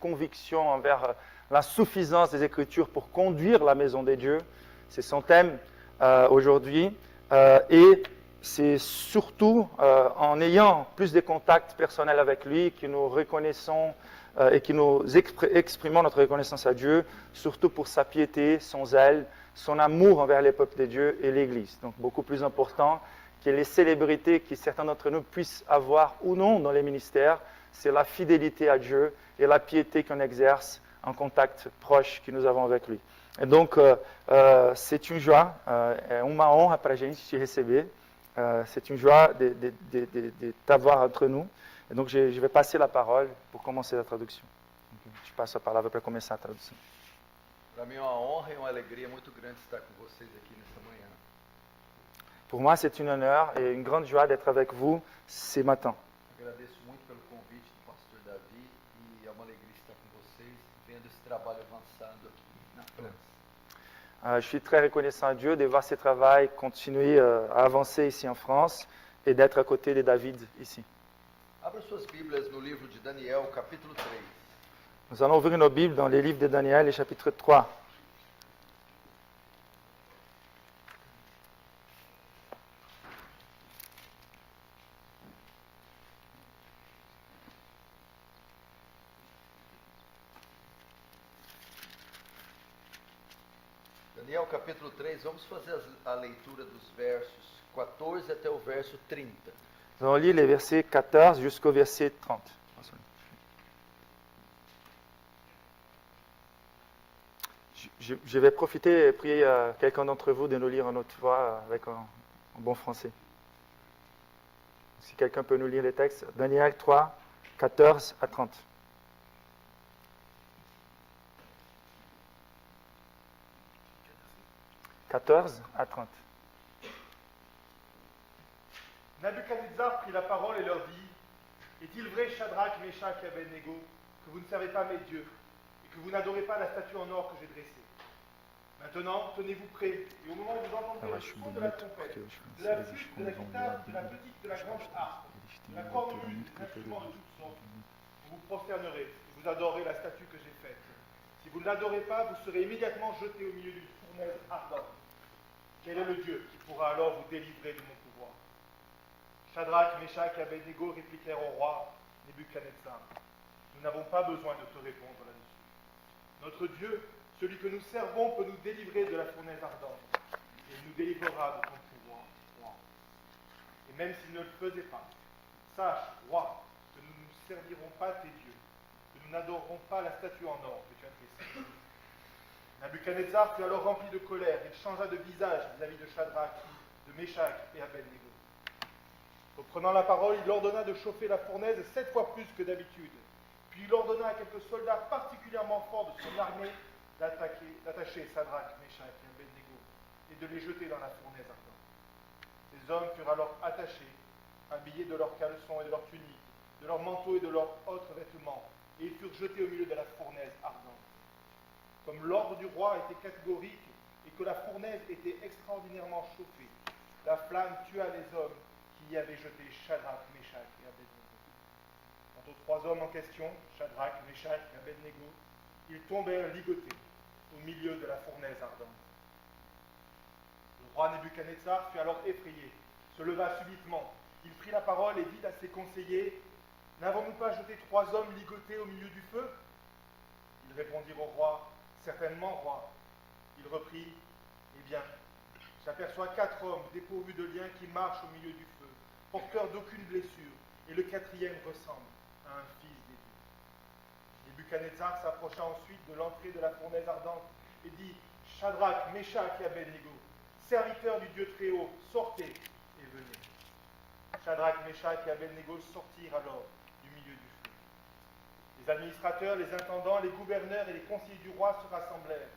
conviction envers la suffisance des Écritures pour conduire la maison des dieux. C'est son thème aujourd'hui. Et c'est surtout en ayant plus de contacts personnels avec lui que nous reconnaissons et que nous exprimons notre reconnaissance à Dieu, surtout pour sa piété, son zèle, son amour envers les peuples de Dieu et l'Église. Donc beaucoup plus important que les célébrités que certains d'entre nous puissent avoir ou non dans les ministères, c'est la fidélité à Dieu et la piété qu'on exerce en contact proche que nous avons avec lui. E donc, c'est une joie, é uma honra para a gente te receber. C'est une joie de t'avoir entre nous. Et donc, je vais passer la parole pour commencer la traduction. Donc, je passe la parole pour commencer la traduction. Para mim é uma honra e uma alegria muito grande estar com vocês aqui nessa manhã. Pour moi, c'est un honneur et une grande joie d'être avec vous ce matin. Agradeço muito pelo convite do pastor Davi e é uma alegria estar com vocês, vendo esse trabalho avançado aqui na França. Je suis très reconnaissant à Dieu de voir ce travail continuer à avancer ici en France et d'être à côté de David ici. Abra suas Bíblias no livro de Daniel, capítulo 3. Nous allons ouvrir nos Bibles dans les livres de Daniel, et chapitre 3. Daniel capítulo 3, vamos fazer a leitura dos versos 14 até o verso 30. Nous allons lire les versets 14 jusqu'au verset 30. Je vais profiter et prier quelqu'un d'entre vous de nous lire en haute voix avec un bon français. Si quelqu'un peut nous lire les textes, Daniel 3, 14 à 30. « 14 à 30. Nabuchodonosor prit la parole et leur dit : Est-il vrai, Shadrach, Meshach et Abednego, que vous ne servez pas mes dieux et que vous n'adorez pas la statue en or que j'ai dressée ? Maintenant, tenez-vous prêts, et au moment où vous entendrez le son de la trompette, de la flûte, de la guitare, de la petite, de la grande harpe, de la cornemuse, des instruments de toutes sortes, vous vous prosternerez et vous adorez la statue que j'ai faite. Si vous ne l'adorez pas, vous serez immédiatement jeté au milieu d'une fournaise ardente. Quel est le Dieu qui pourra alors vous délivrer de mon pouvoir ? Shadrach, Meshach et Abednego répliquèrent au roi Nebuchadnezzar : Nous n'avons pas besoin de te répondre là-dessus. Notre Dieu, celui que nous servons, peut nous délivrer de la fournaise ardente, et il nous délivrera de ton pouvoir, roi. Et même s'il ne le faisait pas, sache, roi, que nous ne servirons pas tes dieux, que nous n'adorerons pas la statue en or que tu as dressée. Nabuchodonosor fut alors rempli de colère, il changea de visage vis-à-vis de Shadrach, de Meshach et Abednego. Reprenant la parole, il ordonna de chauffer la fournaise 7 fois plus que d'habitude. Puis il ordonna à quelques soldats particulièrement forts de son armée d'attacher Shadrach, Meshach et Abednego et de les jeter dans la fournaise ardente. Ces hommes furent alors attachés, habillés de leurs caleçons et de leurs tuniques, de leurs manteaux et de leurs autres vêtements, et ils furent jetés au milieu de la fournaise ardente. Comme l'ordre du roi était catégorique et que la fournaise était extraordinairement chauffée, la flamme tua les hommes qui y avaient jeté Shadrach, Meshach et Abednego. Quant aux 3 hommes en question, Shadrach, Meshach et Abednego, ils tombèrent ligotés au milieu de la fournaise ardente. Le roi Nebuchadnezzar fut alors effrayé, se leva subitement, il prit la parole et dit à ses conseillers : N'avons-nous pas jeté 3 hommes ligotés au milieu du feu ? Ils répondirent au roi : Certainement, roi. Il reprit : Eh bien, j'aperçois 4 hommes dépourvus de liens qui marchent au milieu du feu, porteurs d'aucune blessure, et le 4e ressemble à un fils des dieux. Nebuchadnezzar s'approcha ensuite de l'entrée de la fournaise ardente et dit : Shadrach, Meshach et Abednego, serviteurs du Dieu Très-Haut, sortez et venez. Shadrach, Meshach et Abednego sortirent alors du milieu du feu. Les administrateurs, les intendants, les gouverneurs et les conseillers du roi se rassemblèrent.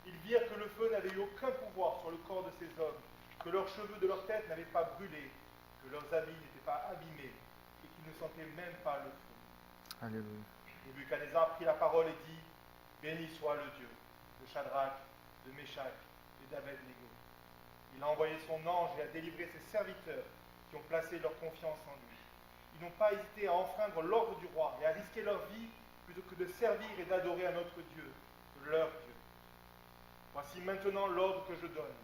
Ils virent que le feu n'avait eu aucun pouvoir sur le corps de ces hommes, que leurs cheveux de leur tête n'avaient pas brûlé, que leurs habits n'étaient pas abîmés et qu'ils ne sentaient même pas le feu. Alléluia. Nebuchadnezzar prit la parole et dit : Béni soit le Dieu de Shadrach, de Meshach et d'Abednego. Il a envoyé son ange et a délivré ses serviteurs qui ont placé leur confiance en lui. Ils n'ont pas hésité à enfreindre l'ordre du roi et à risquer leur vie plutôt que de servir et d'adorer un autre Dieu, leur Dieu. Voici maintenant l'ordre que je donne.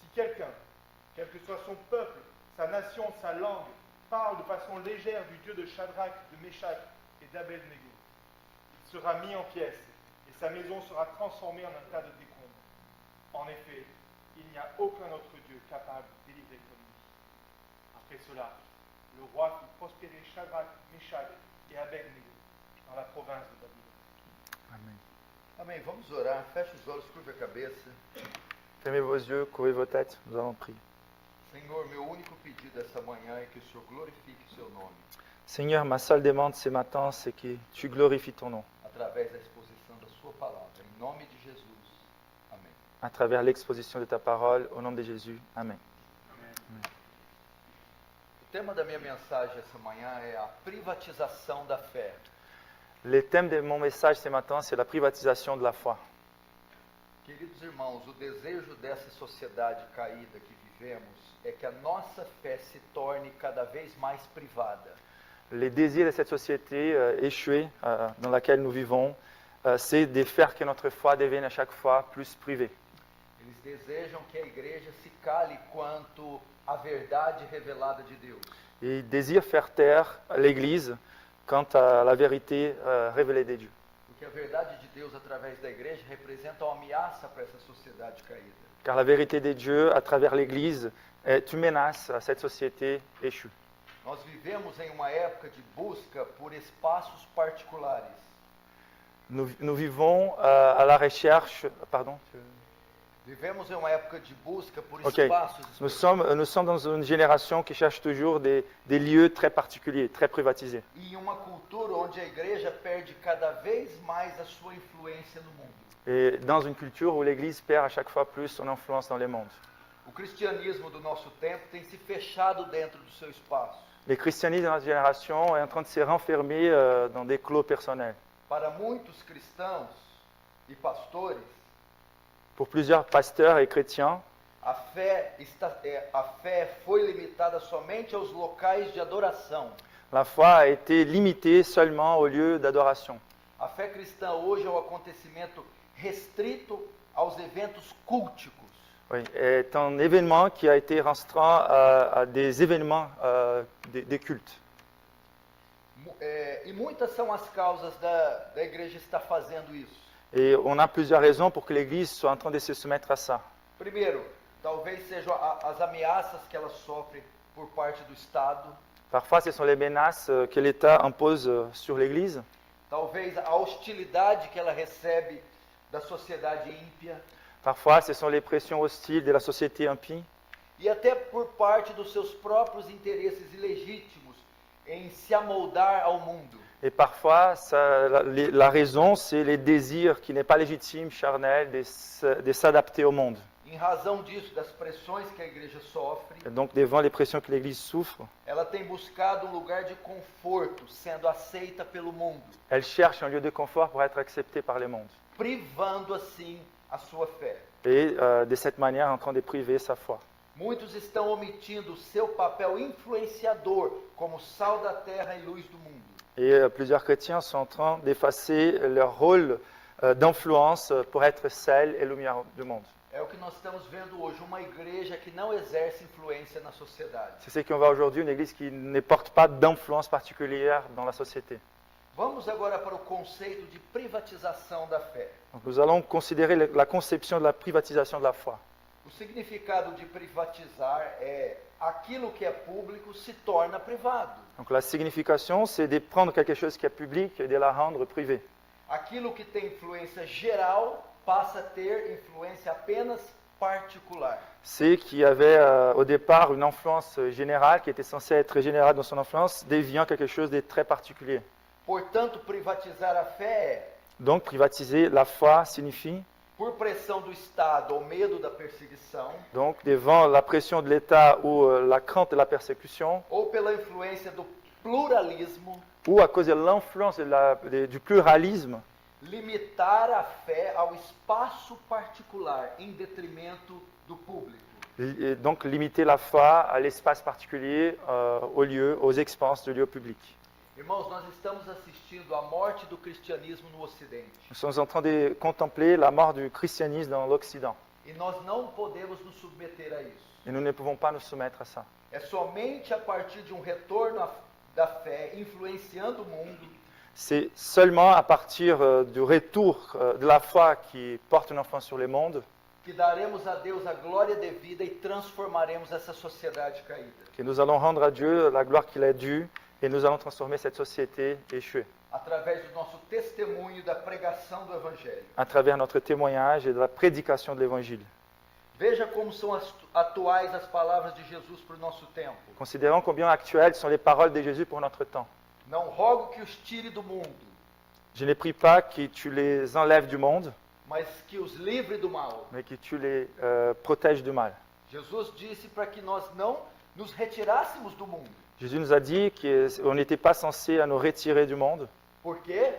Si quelqu'un, quel que soit son peuple, sa nation, sa langue, parle de façon légère du Dieu de Shadrach, de Meshach et d'Abednego, il sera mis en pièces et sa maison sera transformée en un tas de décombres. En effet, il n'y a aucun autre Dieu capable de délivrer comme lui. Après cela, le roi fit prospérer Shadrach, Meshach et Abednego dans la province de Babylone. Amen. Amém. Vamos orar. Feche os olhos, curva a cabeça. Fermez vos yeux, couvrez vos têtes, nous allons prier. Senhor, meu único pedido essa manhã é que o Senhor glorifique o seu nome Seigneur, ma seule demande ce matin, c'est que tu glorifies ton nom através da exposição da sua palavra. Em nome de Jesus. Amém. à travers l'exposition de ta parole. Au nom de Jésus. Amen. O tema da minha mensagem essa manhã é a privatização da fé. Le thème de mon message ce matin, c'est la privatisation de la foi. Queridos irmãos, o desejo dessa sociedade caída que vivemos é que a nossa fé se torne cada vez mais privada. Les désirs de cette société échouée dans laquelle nous vivons, c'est de faire que notre foi devienne à chaque fois plus privée. Eles desejam que a igreja se cale quanto à verdade revelada de Deus. Et ils désirent faire taire l'Église quant à la vérité révélée de Dieu. Porque a verdade de Deus através da igreja representa uma ameaça para essa sociedade caída. Car la vérité de Dieu à travers l'Église est une menace à cette société échue. Nós vivemos em uma época de busca por espaços particulares. Nous vivons à la recherche... Pardon Vivemos em uma época de busca por Ok. espaços Nous sommes dans une génération qui cherche toujours des lieux très particuliers, très privatisés. e uma cultura onde a igreja perde cada vez mais a sua influência no mundo. Et dans une culture où l'Église perd à chaque fois plus son influence dans le monde. O cristianismo do nosso tempo tem se fechado dentro do seu espaço. Le christianisme de notre génération est en train de se renfermer dans des clos personnels. Para muitos cristãos e pastores, Pour plusieurs pasteurs et chrétiens, a fé foi limitada somente aos locais de adoração. la foi a été limitée seulement aux lieux d'adoration. A fé cristã hoje é um acontecimento restrito aos eventos culticos. Oui, est un événement qui a été restreint à des événements des cultes. E muitas são as causas da igreja estar fazendo isso. Et on a plusieurs raisons pour que l'Église soit en train de se soumettre à ça. Primeiro, talvez sejam as ameaças que ela sofre por parte do Estado. Parfois, ce sont les menaces que l'État impose sur l'Église. Talvez a hostilidade que ela recebe da sociedade ímpia. Parfois, ce sont les pressions hostiles de la société impie. E até por parte dos seus próprios interesses ilegítimos em se amoldar ao mundo. Et parfois, la raison, c'est les désirs qui n'est pas légitime, charnel, de s'adapter au monde. Em razão disso, das pressões que a igreja sofre, Et donc, devant les pressions que l'Église souffre, ela tem buscado um lugar de conforto, sendo aceita pelo mundo, elle cherche un lieu de confort pour être acceptée par le monde. privando assim a sua fé. Et de cette manière, en train de priver sa foi. Muitos estão omitindo o seu papel influenciador como sal da terra e luz do mundo. Et plusieurs chrétiens sont en train d'effacer leur rôle d'influence pour être sel et lumière du monde. É o que nós estamos vendo hoje, uma igreja que não exerce influência na sociedade. C'est ce qu'on voit aujourd'hui, une église qui ne porte pas d'influence particulière dans la société. Vamos agora para o conceito de privatização da fé. Donc nous allons considérer la conception de la privatisation de la foi. O significado de privatizar é aquilo que é público se torna privado. Donc la signification, c'est de prendre quelque chose qui est public et de la rendre privée. Aquilo que tem influência geral passa a ter influência apenas particular. C'est qui avait au départ une influence générale, qui était censée être générale dans son influence, devient quelque chose de très particulier. Portanto, privatizar a fé é, Donc privatiser la foi signifie, por pressão do Estado ou medo da perseguição, donc devant la pression de l'État ou la crainte de la persécution, ou pela influência do pluralismo, ou à cause de l'influence du pluralisme, limitar a fé ao espaço particular em detrimento do público. et donc limiter la foi à l'espace particulier, aux lieux, aux expenses de lieux publics. Irmãos, nós estamos assistindo à morte do cristianismo no Ocidente. Nous sommes en train de contempler la mort du christianisme dans l'Occident. E nós não podemos nos submeter a isso. Et nous ne pouvons pas nous soumettre à ça. É somente a partir de um retorno da fé, influenciando o mundo, C'est seulement à partir du retour de la foi qui porte une influence sur les mondes que daremos a Deus a glória devida e transformaremos essa sociedade caída. que nous allons rendre à Dieu la gloire qu'il a due et nous allons transformer cette société échouée Através do nosso testemunho da pregação do Evangelho. à travers notre témoignage et de la prédication de l'Évangile. Veja como são atuais as palavras de Jesus para o nosso tempo. Considérons combien actuelles sont les paroles de Jésus pour notre temps. Não rogo que os tire do mundo, Je ne prie pas que tu les enlèves du monde, mas que os livre do mal. mais que tu les protèges du mal. Jesus disse para que nós não nos retirássemos do mundo. Jésus nous a dit qu'on n'était pas censé à nous retirer du monde. Por quê?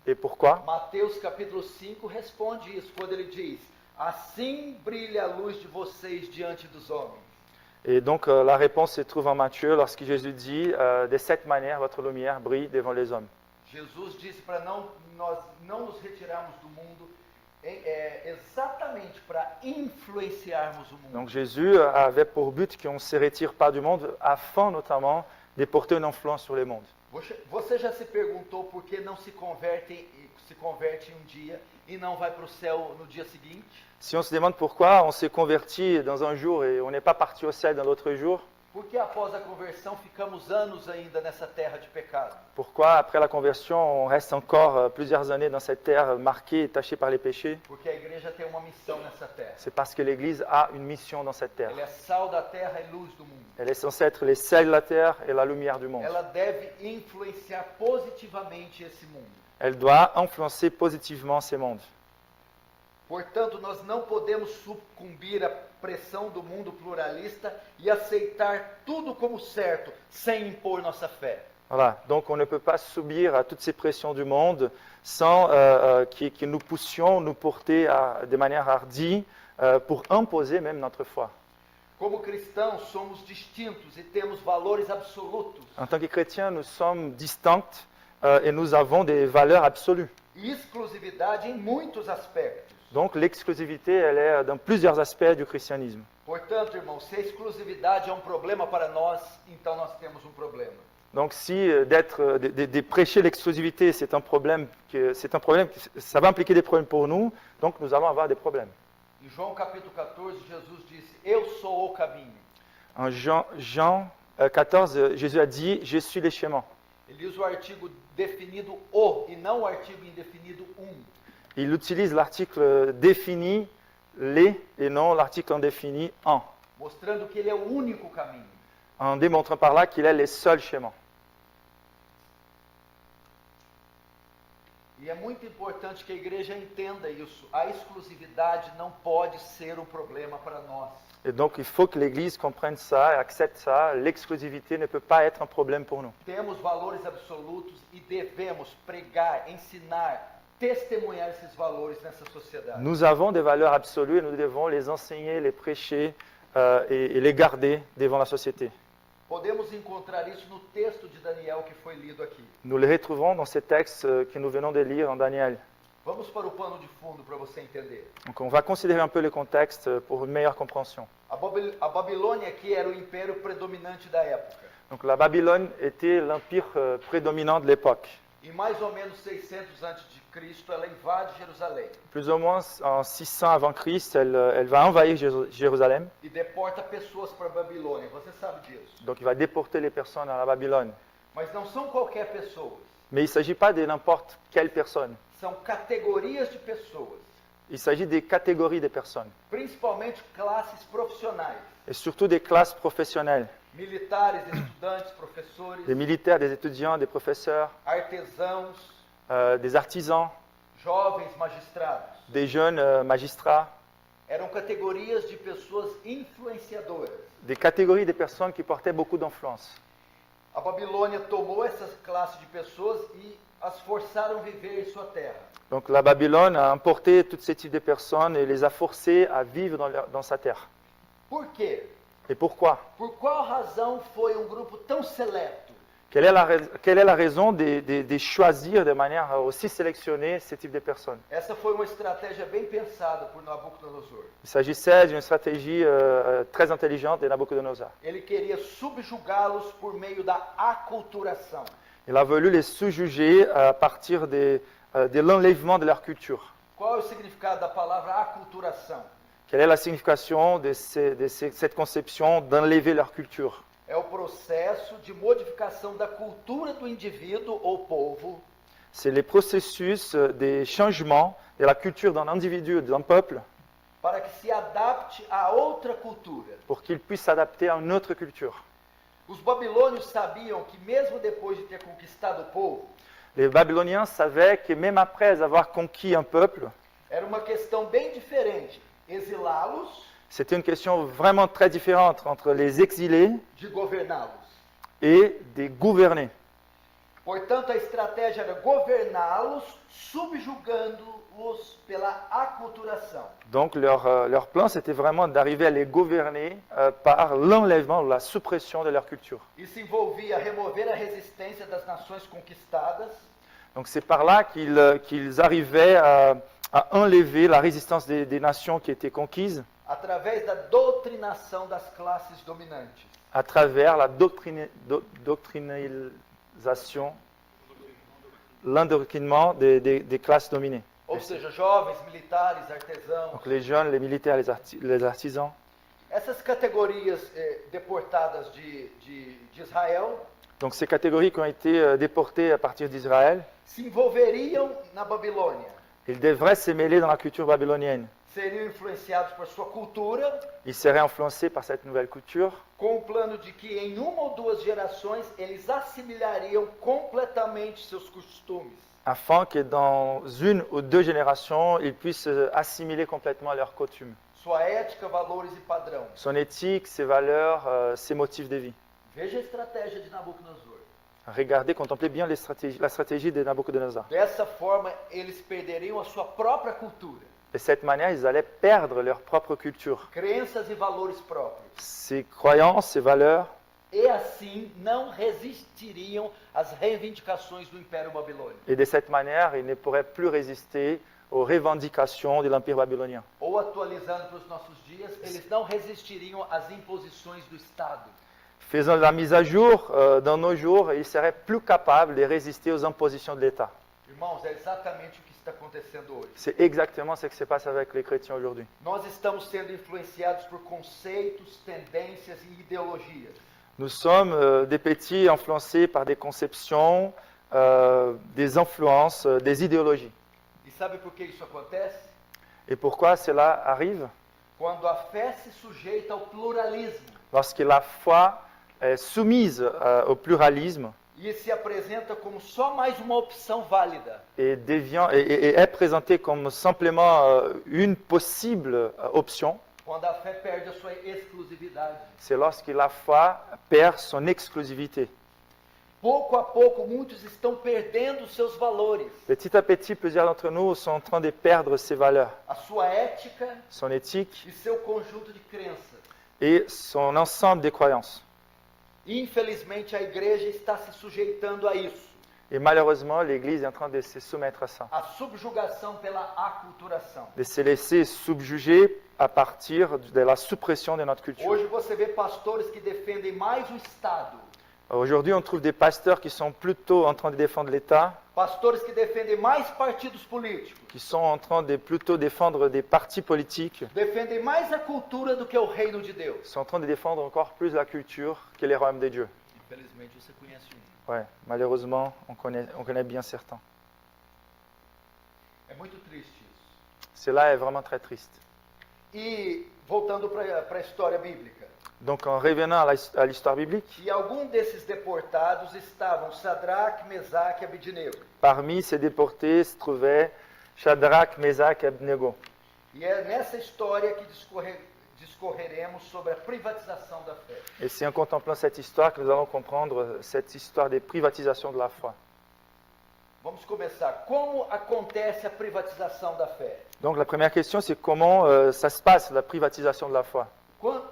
Et pourquoi? Mateus capítulo 5 responde isso, quando ele diz: assim brilha a luz de vocês diante dos homens. Et donc la réponse se trouve en Matthieu lorsque Jésus dit de cette manière votre lumière brille devant les hommes. Jesus disse para nós não nos retirarmos do mundo, exatamente para influenciarmos o mundo. Donc Jésus avait pour but qu'on ne se retire pas du monde afin notamment de porter une influence sur les mondes. Você já se perguntou por que não se converte em um dia e não vai para o céu no dia seguinte? Si on se demande pourquoi on s'est converti dans un jour et on n'est pas parti au ciel dans l'autre jour, Por que após a conversão ficamos anos ainda nessa terra de pecado? pourquoi après la conversion on reste encore plusieurs années dans cette terre marquée et tachée par les péchés? Porque a igreja tem uma missão nessa terra. C'est parce que l'Église a une mission dans cette terre. Ela é sal da terra e luz do mundo. Elle est censée être les sels de la terre et la lumière du monde. Ela deve influenciar positivamente esse mundo. Elle doit influencer positivement ces mondes. Portanto, nós não podemos sucumbir à pressão do mundo pluralista e aceitar tudo como certo, sem impor nossa fé. Voilà, donc on ne peut pas subir à toutes ces pressions du monde sans que nous poussions nous porter de manière hardie pour imposer même notre foi. Como cristãos, somos distintos e temos valores absolutos. En tant que chrétiens, nous sommes distincts et nous avons des valeurs absolues. E exclusividade em muitos aspectos. Donc l'exclusivité, elle est dans plusieurs aspects du christianisme. Portanto, irmãos, se a exclusividade é um problema para nós, então nós temos um problema. Donc si de prêcher l'exclusivité, c'est un problème, ça va impliquer des problèmes pour nous, donc nous allons avoir des problèmes. Em João capítulo 14, Jesus disse: Eu sou o caminho. En Jean 14, Jésus a dit, je suis le chemin. Ele usa o artigo definido o e não o artigo indefinido Il utilise l'article défini, les, et non l'article indéfini, en, mostrando que ele é o único caminho. en démontrant par là qu'il est le seul chemin. E é muito importante que a igreja entenda isso. A exclusividade não pode ser um problema para nós. Et donc il faut que l'Église comprenne ça et accepte ça. L'exclusivité ne peut pas être un problème pour nous. Temos valores absolutos e devemos pregar, ensinar, testemunhar esses valores nessa sociedade. Nous avons des valeurs absolues et nous devons les enseigner, les prêcher et les garder devant la société. Podemos encontrar isso no texto de Daniel que foi lido aqui. Nous les retrouvons dans ces textes que nous venons de lire en Daniel. Vamos para o pano de fundo para você entender. Donc on va considérer un peu le contexte pour une meilleure compréhension. A Babilônia aqui era o império predominante da época. Donc la Babylone était l'empire prédominant de l'époque. Em mais ou menos 600 a.C., ela invade Jerusalém Plus ou moins en 600 avant Christ, elle va envahir Jérusalem. e deporta pessoas para a Babilônia. Você sabe disso. Donc il va déporter les personnes à la Babylone. Mas não são qualquer pessoas. Mais il ne s'agit pas de n'importe quelle personne. São categorias de pessoas, Il s'agit des catégories de personnes. principalmente classes profissionais. Et surtout des classes professionnelles. Militares, estudantes, professores, Des militaires, des étudiants, des professeurs, artesãos, des artisans, jovens magistrados. des jeunes magistrats. Eram categorias de pessoas influenciadoras. Des catégories de personnes qui portaient beaucoup d'influence. A Babilônia tomou essas classes de pessoas e as forçaram a viver em sua terra. Donc la Babylone a importé tous ces types de personnes et les a forcés à vivre dans sa terre. Por quê? Et pourquoi? Por qual razão foi um grupo tão seleto Quelle est la raison de choisir de manière aussi sélectionnée ce type de personnes? Essa foi uma estratégia bem pensada por Nabucodonosor. Il s'agissait d'une stratégie très intelligente de Nabucodonosor. Ele queria subjugá-los por meio da aculturação. Il a voulu les sous-juger à partir de l'enlèvement de leur culture. Qual é o significado da palavra aculturação? Quelle est la signification de cette conception d'enlever leur culture? É o processo de modificação da cultura do indivíduo ou povo C'est le processus des changements de la culture d'un individu, d'un peuple, para que se adapte a outra cultura. pour qu'il puisse s'adapter à une autre culture. Os babilônios sabiam que mesmo depois de ter conquistado o povo, Les Babyloniens savaient que même après avoir conquis un peuple, era uma questão bem diferente exilá-los c'était une question vraiment très différente entre les exilés de governá-los. et des gouvernés. Portanto, a estratégia era governá-los, subjugando-os pela aculturação. Donc leur plan, c'était vraiment d'arriver à les gouverner par l'enlèvement ou la suppression de leur culture. Isso envolvia remover a resistência das nações conquistadas, Donc c'est par là qu'ils arrivaient à enlever la résistance des nations qui étaient conquises através da doutrinação das classes dominantes. à travers la doctrinalisation, l'endoctrinement des classes dominées. Ou seja, jovens, militares, artesãos. Donc les jeunes, les militaires, les artisans. Essas categorias deportadas de Israel Donc ces catégories qui ont été déportées à partir d'Israël, se envolveriam na Babilônia. ils devraient se mêler dans la culture babylonienne. Seriam influenciados por sua cultura, Ils seraient influencés par cette nouvelle culture, com o plano de que em uma ou duas gerações eles assimilariam completamente seus costumes. afin que dans une ou deux générations, ils puissent assimiler complètement leurs coutumes, Sua ética, valores e padrão. son éthique, ses valeurs, ses motifs de vie. Veja a estratégia de Nabucodonosor. Regardez, contemplez bien la stratégie de Nabucodonosor. Dessa forma, eles perderiam a sua própria cultura, De cette manière, ils allaient perdre leur propre culture, crenças e valores próprios. ses croyances, ses valeurs, E assim não resistiriam às reivindicações do Império Babilônico. et de cette manière, ils ne pourraient plus résister aux revendications de l'Empire babylonien. Ou atualizando para os nossos dias, eles não resistiriam às imposições do Estado. Faisant la mise à jour, dans nos jours, ils seraient plus capables de résister aux impositions de l'État. Irmãos, é exatamente o que está acontecendo hoje. C'est exactement ce qui se passe avec les chrétiens aujourd'hui. Nós estamos sendo influenciados por conceitos, tendências e ideologias. Nous sommes des petits influencés par des conceptions, des influences, des idéologies. E sabe por que isso acontece? Et pourquoi cela arrive? Quando a fé se sujeita ao pluralismo Lorsque la foi est soumise au pluralisme e se apresenta como só mais uma opção válida. et est présentée comme simplement une possible option, Quando a fé perde a sua exclusividade. c'est lorsque la foi perd son exclusivité. Pouco a pouco, muitos estão perdendo seus valores, Petit à petit, plusieurs d'entre nous sont en train de perdre ses valeurs, a sua ética son éthique e seu conjunto de crenças. et son ensemble des croyances. Infelizmente, a igreja está se sujeitando a isso, Et malheureusement, l'Église est en train de se soumettre à ça, a subjugação pela aculturação. de se laisser subjuger à partir de la suppression de notre culture. Hoje você vê pastores que defendem mais o Estado, Aujourd'hui, on trouve des pasteurs qui sont plutôt en train de défendre l'État, pastores que defendem mais partidos políticos, qui sont en train de plutôt défendre des partis politiques, defendem mais a cultura do que o reino de Deus. sont en train de défendre encore plus la culture que les royaumes de Dieu. Infelizmente, você conhece um. Ouais, malheureusement, on connaît bien certains. É muito triste isso. Cela est vraiment très triste. E voltando para a história bíblica, Donc, en revenant à l'histoire biblique, e algum desses deportados estavam Sadraque, Mesaque e Abednego. parmi ces déportés se trouvaient Shadrach, Meshach et Abednego. E é nessa história que discorreremos sobre a privatização da fé. Et c'est en contemplant cette histoire que nous allons comprendre cette histoire des privatisations de la foi. Vamos começar. Como acontece a privatização da fé? Donc, la première question, c'est comment ça se passe, la privatisation de la foi?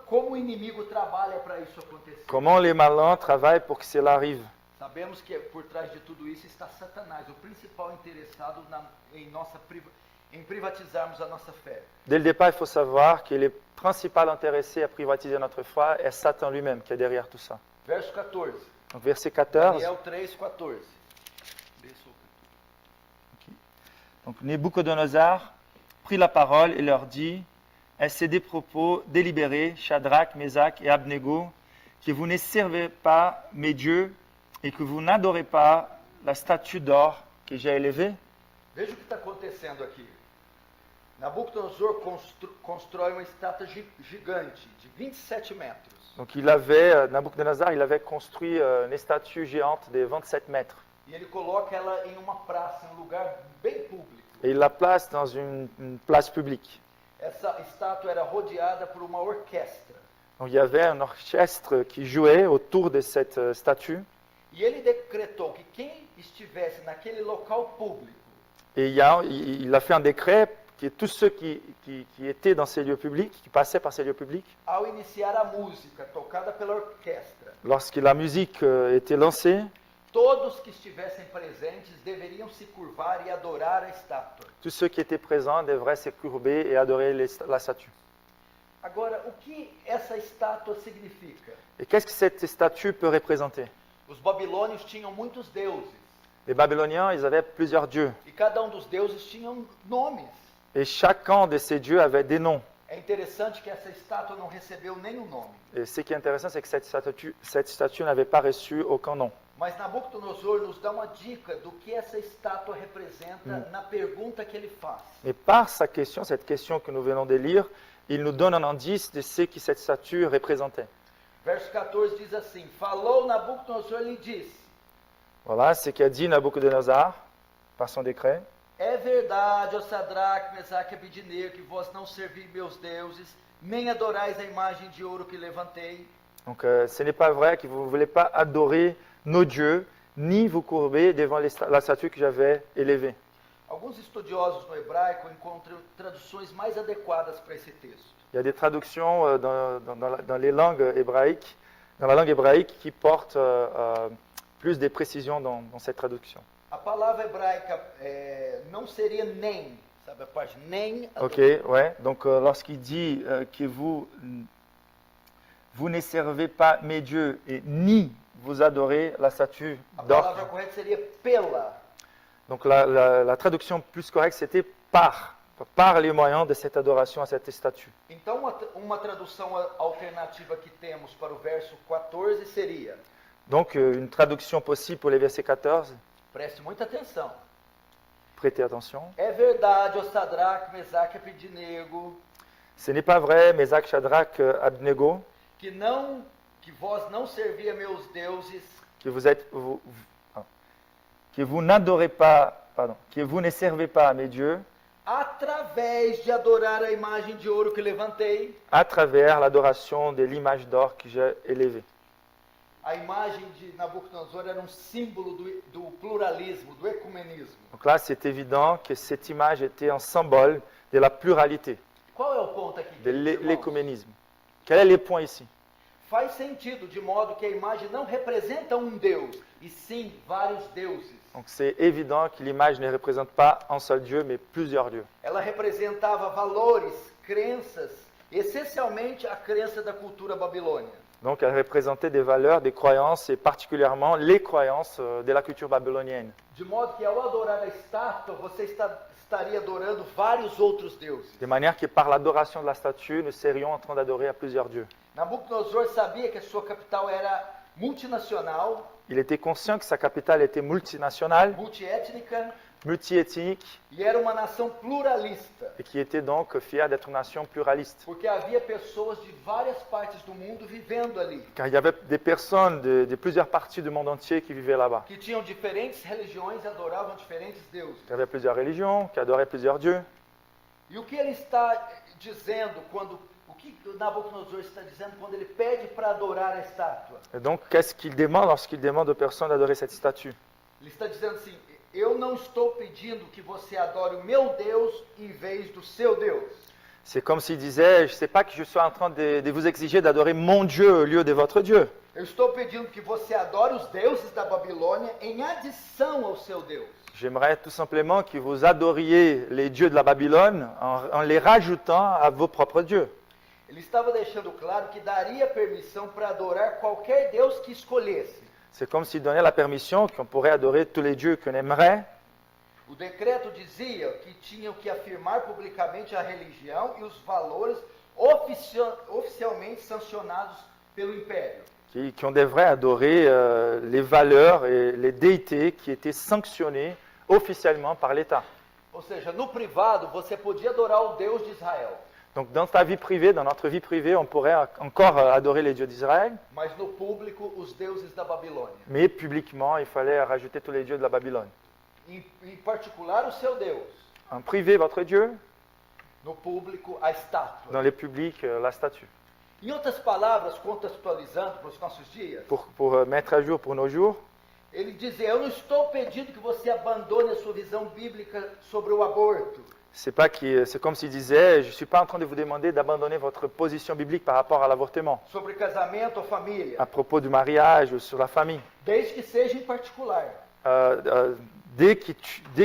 Como o inimigo trabalha para isso acontecer? Comment les malins travaillent pour que cela arrive? Sabemos que por trás de tudo isso está Satanás, o principal interessado em privatizarmos a nossa fé. Dès le départ, il faut savoir que le principal intéressé à privatiser notre foi est Satan lui-même qui est derrière tout ça. Verso 14. Donc verset 14. Daniel 3, 14. Donc Nabuchodonosor prit la parole et leur dit: est-ce des propos délibérés, Shadrach, Meshach et Abednego, que vous ne servez pas mes dieux et que vous n'adorez pas la statue d'or que j'ai élevée? Veja o que está acontecendo aqui. Nabucodonosor constrói uma estátua gigante de 27 metros. Donc Nabuchodonosor, il avait construit une statue géante de 27 mètres. E ele coloca ela em uma praça, em um lugar bem público. Et il la place dans une place publique. Essa estátua era rodeada por uma orquestra. Donc il y avait un orchestre qui jouait autour de cette statue. E ele decretou que quem estivesse naquele local público Et il a fait un décret que tous ceux qui étaient dans ces lieux publics, qui passaient par ces lieux publics, ao iniciar a música tocada pela orquestra, lorsque la musique était lancée, todos que estivessem presentes deveriam se curvar e adorar a estátua. tous ceux qui étaient présents devraient se courber et adorer la statue. Agora, o que essa estátua significa? Et qu'est-ce que cette statue peut représenter? Os babilônios tinham muitos deuses, Les Babyloniens, ils avaient plusieurs dieux. e cada um dos deuses tinha nomes. Et chacun de ces dieux avait des noms. É interessante que essa estátua não recebeu nenhum nome. Et ce qui est intéressant, c'est que cette statue n'avait pas reçu aucun nom. Mas Nabucodonosor nos dá uma dica do que essa estátua representa na pergunta que ele faz. Mais par sa question, cette question que nous venons de lire, il nous donne un indice de ce que cette statue représentait. Verso 14 diz assim: falou Nabucodonosor e lhe disse: Voilà ce qu'a dit Nabuchodonosor par son décret. é verdade, ó Sadraque, Mesaque e Abednego, que vós não servis meus deuses, nem adorais a imagem de ouro que levantei. Donc ce n'est pas vrai que vous ne voulez pas adorer nos dieux, ni vous courber devant la statue que j'avais élevée. Alguns estudiosos no hebraico encontram traduções mais adequadas para esse texto. Il y a des traductions dans les langues hébraïques, dans la langue hébraïque qui portent plus de précisions dans cette traduction. A palavra hebraica não seria nem, sabe a parte nem? Ok, ouais. Donc lorsqu'il dit que vous ne servez pas mes dieux et ni vous adorez la statue A d'or. palavra correta seria pela. Donc la traduction plus correcte c'était par les moyens de cette adoration à cette statue. Então, uma tradução alternativa que temos para o verso 14 seria, Donc une traduction possible pour les versets 14, preste muita atenção, prêtez attention. é verdade, ó Sadraque, Mesaque e Abednego, Ce n'est pas vrai, Meshach, Shadrach, Abednego, que vós não servia meus deuses, que vous n'adorez pas, que vous ne servez pas à mes dieux através de adorar a imagem de ouro que levantei. à travers l'adoration de l'image d'or que j'ai élevée. A imagem de Nabucodonosor era um símbolo do pluralismo, do ecumenismo. Donc là, c'est évident que cette image était un symbole de la pluralité, Qual é o ponto aqui? de queridos irmãos? l'écuménisme. Quel est le point ici? Faz sentido, de modo que a imagem não representa um Deus, e sim vários deuses. Donc c'est évident que l'image ne représente pas un seul Dieu, mais plusieurs dieux. Ela representava valores, crenças, essencialmente a crença da cultura babilônia. Donc elle représentait des valeurs, des croyances, et particulièrement les croyances de la culture babylonienne. De modo que ao adorar a estátua, você estaria adorando vários outros deuses. De manière que par l'adoration de la statue, nous serions en train d'adorer à plusieurs dieux. Nabucodonosor sabia que a sua capital era multinacional, Il était conscient que sa capitale était multinationale, multiétnica, multiethnique, e era uma nação pluralista, et qui était donc fière d'être une nation pluraliste. porque havia pessoas de várias partes do mundo vivendo ali, Car il y avait des personnes de plusieurs parties du monde entier qui vivaient là-bas. que tinham diferentes religiões e adoravam diferentes deuses. Il y avait plusieurs religions, qui adoraient plusieurs dieux. E o que ele está dizendo o que Nabucodonosor está dizendo quando ele pede para adorar a estátua? Et donc, qu'est-ce qu'il demande lorsqu'il demande aux personnes d'adorer cette statue? Ele está dizendo assim: eu não estou pedindo que você adore o meu Deus em vez do seu Deus. C'est comme s'il disait, je ne sais pas que je sois en train de vous exiger d'adorer mon Dieu au lieu de votre Dieu. Eu estou pedindo que você adore os deuses da Babilônia em adição ao seu Deus. J'aimerais tout simplement que vous adoriez les dieux de la Babylone en les rajoutant à vos propres dieux. Ele estava deixando claro que daria permissão para adorar qualquer Deus que escolhesse. C'est comme s'il donnait la permission qu'on pourrait adorer tous les dieux qu'on aimerait. O decreto dizia que tinham que afirmar publicamente a religião e os valores oficialmente sancionados pelo império. Qu'on devrait adorer les valeurs et les déités qui étaient sanctionnées officiellement par l'État. Ou seja, no privado você podia adorar o Deus de Israel, Donc dans ta vie privée, dans notre vie privée, on pourrait encore adorer les dieux d'Israël, mas no público os deuses da Babilônia. mais publiquement, il fallait rajouter tous les dieux de la Babylone. Em particular o seu Deus, En privé, votre Dieu, no público a estátua. dans les publics, la statue. Em outras palavras, contextualizando para os nossos dias, Pour mettre à jour pour nos jours, ele dizia: eu não estou pedindo que você abandone a sua visão bíblica sobre o aborto. c'est comme s'il disait, je ne suis pas en train de vous demander d'abandonner votre position biblique par rapport à l'avortement, Sobre casamento ou família, à propos du mariage ou sur la famille. desde que seja em particular. Dès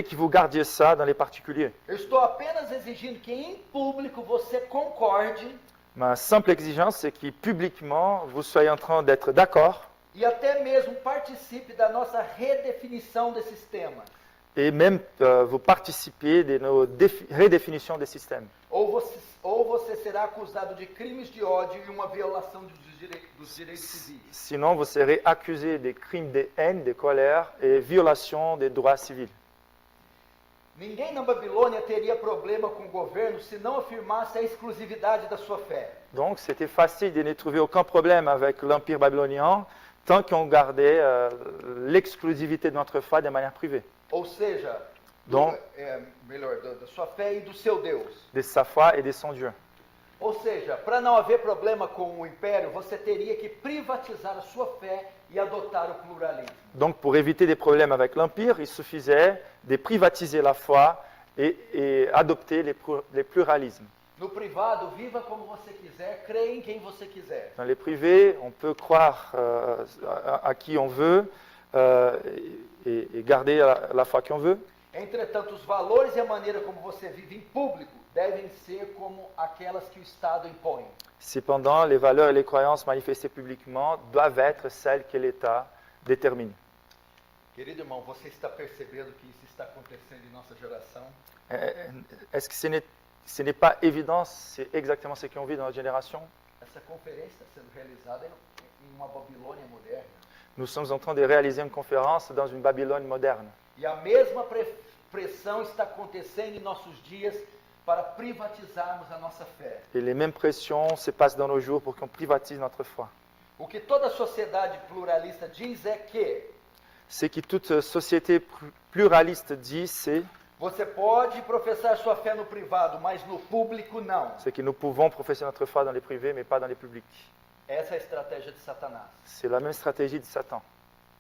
que vous gardiez ça dans les particuliers. Eu estou apenas exigindo que em público você concorde Ma simple exigence, c'est que publiquement, vous soyez en train d'être d'accord e até mesmo participe da nossa redefinição desses temas. et même vous participiez de nos redéfinitions des systèmes. Ou você será acusado de crimes de ódio e uma violação dos direitos civis. Sinon, vous serez accusé des crimes de haine, de colère et violation des droits civils. Ninguém na Babilônia teria problema com o governo se não afirmasse a exclusividade da sua fé. Donc, c'était facile de ne trouver aucun problème avec l'Empire babylonien tant qu'on gardait l'exclusivité de notre foi de manière privée, Ou seja, Donc- da sua fé e do seu Deus. de sa foi et de son Dieu. Ou seja, para não haver problema com o império, você teria que privatizar a sua fé e adotar o pluralismo. Donc, pour éviter des problèmes avec l'Empire, il suffisait de privatiser la foi et adopter les pluralismes. No privado, viva como você quiser, creia em quem você quiser. Dans les privés, on peut croire à qui on veut et garder la foi qu'on veut. Entretanto, os valores e a maneira como você vive em público devem ser como aquelas que o Estado impõe. Cependant, les valeurs et les croyances manifestées publiquement doivent être celles que l'État détermine. Querido irmão, você está percebendo que isso está acontecendo em nossa geração? Est-ce que ce n'est pas évident, c'est exactement ce qu'on vit dans notre génération? Essa conferência está sendo realizada em uma Babilônia moderna. Nous sommes en train de réaliser une conférence dans une Babylone moderne. E a mesma pressão está acontecendo em nossos dias para privatizarmos a nossa fé. Et les mêmes pressions se passent dans nos jours pour qu'on privatise notre foi. O que toda sociedade pluralista diz é que Ce que toute société pluraliste dit, você pode professar sua fé no privado, mas no público não. c'est que nous pouvons professer notre foi dans les privés, mais pas dans les publics. Essa é a estratégia de Satanás. C'est la même stratégie de Satan.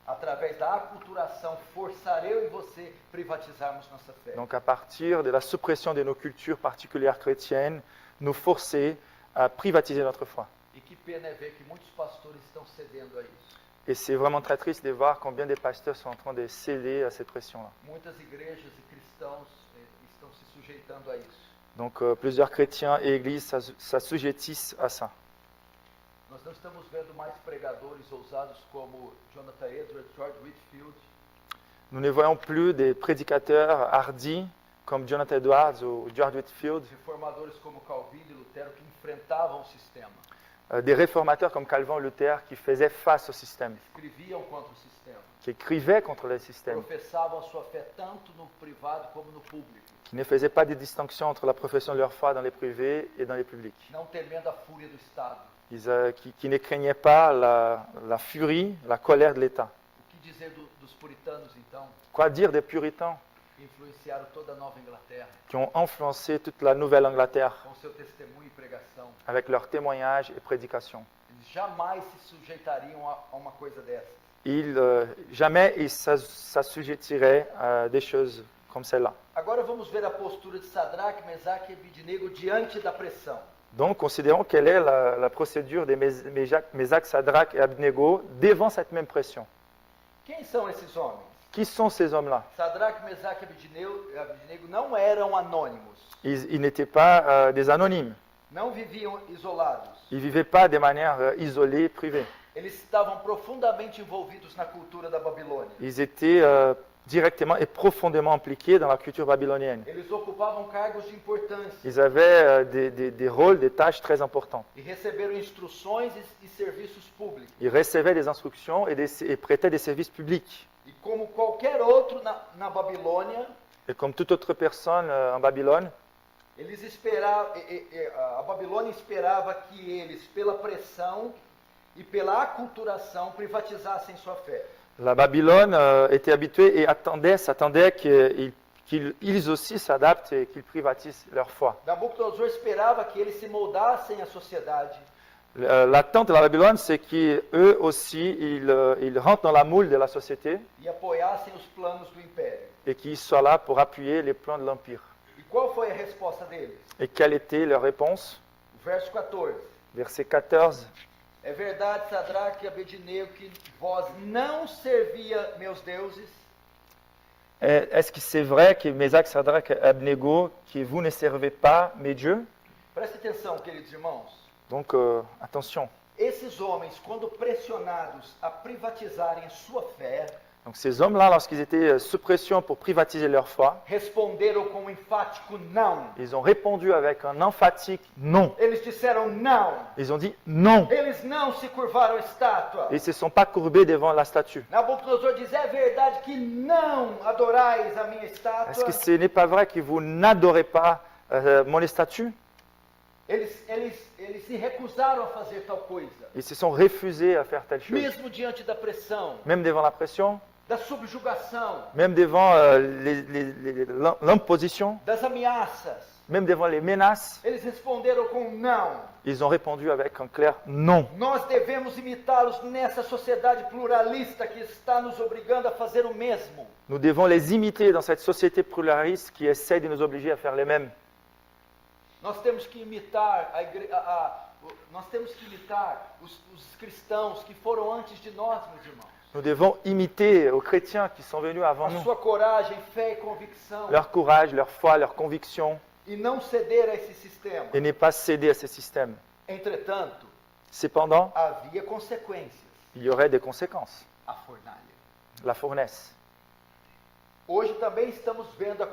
Através da aculturação, forçar eu e você privatizarmos nossa fé. Donc à partir de la suppression de nos cultures particulières chrétiennes, nous forcer à privatiser notre foi. E que pena é ver que muitos pastores estão cedendo a isso. Et c'est vraiment très triste de voir combien des pasteurs sont en train de céder à cette pression-là. Muitas igrejas e cristãos estão se sujeitando a isso. Donc plusieurs chrétiens et églises s'assujettissent à ça. Nós não estamos vendo mais pregadores ousados como Jonathan Edwards, George Whitefield, Nous ne voyons plus des prédicateurs hardis comme Jonathan Edwards ou George Whitefield, reformadores como Calvino e Lutero que enfrentavam o sistema, des réformateurs comme Calvin ou Luther qui faisaient face au système, escreviam contra o sistema, qui écrivaient contre le système, professavam a sua fé tanto no privado como no público, qui ne faisaient pas de distinction entre la profession de leur foi dans les privés et dans les publics, não temendo a fúria do Estado. qui ne craignaient pas la furie, la colère de l'État. O que dizer dos puritanos, então, Quoi dire des puritains que influenciaram toda a Nova Inglaterra qui ont influencé toute la Nouvelle-Angleterre com seu testemunho e pregação? avec leurs témoignages et prédications? Eles jamais se sujeitariam a uma coisa dessa. Jamais ils s'assujettiraient à des choses comme celle-là. Agora vamos ver a postura de Sadraque, Mesaque e Abednego diante da pressão. Donc, considérons quelle est la procédure des Mésac, Sadrach et Abednego devant cette même pression. Quem são esses homens? Qui sont ces hommes-là? Sadraque, Mesaque e Abednego não eram anônimos, Ils n'étaient pas des anonymes. não viviam isolados. Ils ne vivaient pas de manière isolée, privée. Eles estavam profundamente envolvidos na cultura da Babilônia. Ils étaient directement et profondément impliqués dans la culture babylonienne. Eles ocupavam cargos de importância Ils avaient des rôles, des tâches très importantes. e receberam instruções e serviços públicos. Ils recevaient des instructions et prêtaient des services publics. E como qualquer outro na Babilônia, Et comme toute autre personne en Babylone, eles esperavam, a Babilônia esperava que eles, pela pressão e pela aculturação, privatizassem sua fé. la Babylone était habituée et s'attendait qu'ils aussi s'adaptent et qu'ils privatisent leur foi. Nabucodonosor esperava que eles se moldassem à sociedade, L'attente de la Babylone, c'est qu'eux aussi, ils rentrent dans la moule de la société e apoiassem os planos do império. et qu'ils soient là pour appuyer les plans de l'Empire. E qual foi a resposta deles? Et quelle était leur réponse? O verso 14. Verset 14. É verdade, Sadraque e Abednego, que vós não servia meus deuses, Est-ce que c'est vrai que Mésac, Sadrach et Abednego, que vous ne servez pas mes dieux? preste atenção, queridos irmãos. Donc, attention. Esses homens, quando pressionados a privatizarem a sua fé, Donc, ces hommes-là, lorsqu'ils étaient sous pression pour privatiser leur foi, responderam com um enfático não. ils ont répondu avec un emphatique non. Eles disseram não. Ils ont dit non. Eles não se curvaram à estátua. Et ils ne se sont pas courbés devant la statue. Nabucodonosor diz, é verdade que não adorais a minha estátua. Est-ce que ce n'est pas vrai que vous n'adorez pas mon statue? Eles se recusaram a fazer tal coisa. Ils se sont refusés à faire telle chose. Mesmo diante da pressão, Même devant la pression, da subjugação, même devant l'imposition, das ameaças, même devant les menaces, eles responderam com não. ils ont répondu avec un clair non. Nós devemos imitá-los nessa sociedade pluralista que está nos obrigando a fazer o mesmo. Nous devons les imiter dans cette société pluraliste qui essaie de nous obliger à faire les mêmes. Nós temos que imitar os cristãos que foram antes de nós, meus irmãos. Nous devons imiter aux chrétiens qui sont venus avant A nous. sua coragem, fé e convicção. Leur courage, leur foi, leur conviction, E não ceder a esse sistema. et ne pas céder à ces systèmes. Entretanto, Cependant, havia consequências. il y aurait des conséquences. A fornalha. La fournaise. Hoje também estamos vendo as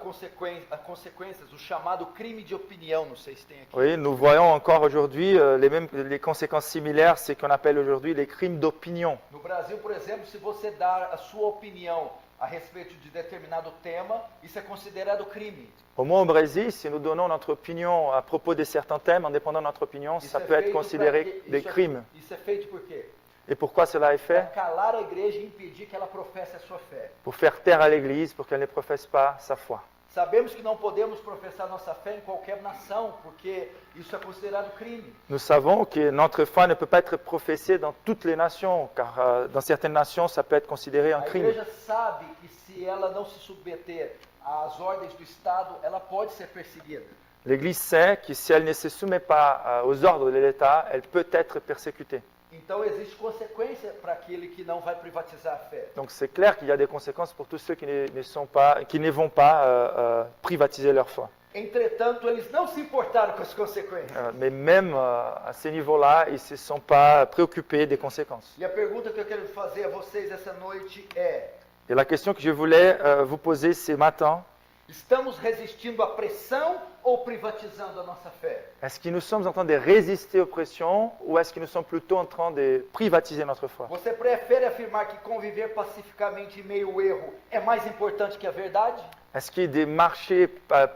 consequências, o chamado crime de opinião, não sei se tem aqui. Oui, nous voyons encore aujourd'hui les conséquences similaires, c'est ce qu'on appelle aujourd'hui les crimes d'opinion. No Brasil, por exemplo, se você dar a sua opinião a respeito de determinado tema, isso é considerado crime. Au moins au Brésil, si nous donnons notre opinion à propos de certains thèmes, en dépendant de notre opinion, Isso ça é peut être feito considéré pra- des isso é- crimes. Isso é feito por quê? Et pourquoi cela est Para fait? calar a igreja e impedir que ela professe a sua fé. Pour faire taire à l'Église, pour qu'elle ne professe pas sa foi. Sabemos que não podemos professar nossa fé em qualquer nação, porque isso é considerado crime. Nous savons que notre foi ne peut pas être professée dans toutes les nations, car dans certaines nations, ça peut être considéré un A crime. igreja sabe que se ela não se submeter às ordens do Estado, ela pode ser perseguida. L'Église sait que si elle ne se soumet pas aux ordres de l'État, elle peut être persécutée. Então existe consequência para aquele que não vai privatizar a fé. Donc c'est clair qu'il y a des conséquences pour tous ceux qui ne vont pas privatiser leur foi. Entretanto, eles não se importaram com as consequências. Mais même à ce niveau-là, ils ne se sont pas préoccupés des conséquences. E a pergunta que eu quero fazer a vocês essa noite é: Et la question que je voulais vous poser ce matin, estamos resistindo à pressão ou privatizando a nossa fé? est-ce que nous sommes en train de résister aux pressions ou est-ce que nous sommes plutôt en train de privatiser notre foi? Você prefere afirmar que conviver pacificamente em meio ao erro é mais importante que a verdade? Est-ce que de marcher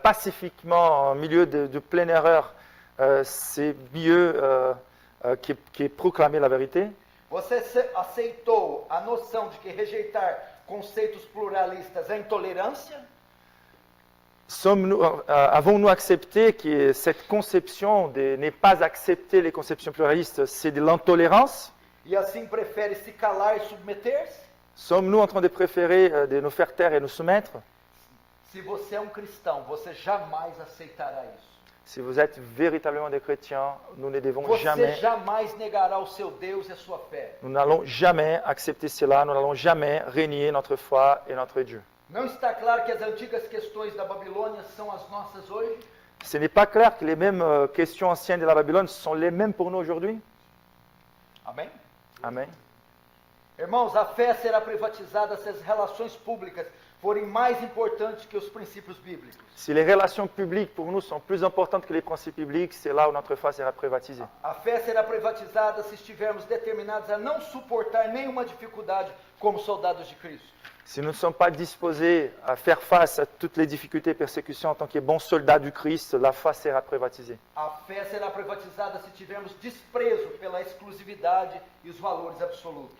pacifiquement en milieu de pleine erreur, c'est mieux que proclamer la vérité? Você aceitou a noção de que rejeitar conceitos pluralistas é intolerância? Avons-nous accepté que cette conception de ne pas accepter les conceptions pluralistes, c'est de l'intolérance? E assim prefere se calar e submeter-se? Sommes-nous en train de préférer de nous faire taire et nous soumettre? Se você é um cristão, você jamais aceitará isso. Si vous êtes véritablement des chrétiens, nous ne devons Você jamais, jamais negará o seu Deus e a sua fé. nous n'allons jamais accepter cela, nous n'allons jamais renier notre foi et notre Dieu. Não está claro que as antigas questões da Babilônia são as nossas hoje? Ce n'est pas clair que les mêmes questions anciennes de la Babylone sont les mêmes pour nous aujourd'hui? Amém? Amen. Irmãos, a fé será privatizada se as relações públicas forem mais importantes que os princípios bíblicos. Si les relations publiques pour nous sont plus importantes que les principes bibliques, c'est là où notre foi sera privatisée. A fé será privatizada se estivermos determinados a não suportar nenhuma dificuldade como soldados de Cristo. Si nous ne sommes pas disposés à faire face à toutes les difficultés et persécutions en tant que bons soldats du Christ, la foi sera privatisée. A fé será privatizada se tivermos desprezo pela exclusividade e os valores absolutos.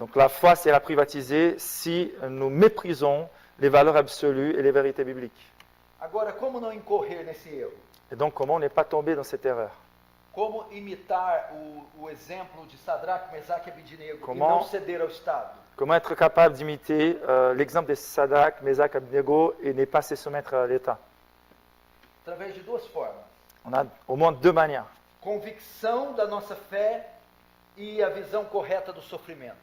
Donc la foi sera privatisée si nous méprisons les valeurs absolues et les vérités bibliques. Agora, como não incorrer nesse erro? Et donc comment n'est pas tombé dans cette erreur? Como imitar o exemplo de Sadraque, Mesaque e Abednego e Comment? não ceder ao Estado? Comment être capable d'imiter l'exemple de Sadrach, Meshach, Abednego et ne pas se soumettre à l'État? Através de duas formas. On a au moins deux manières. Convicção da nossa fé e a visão correta do sofrimento.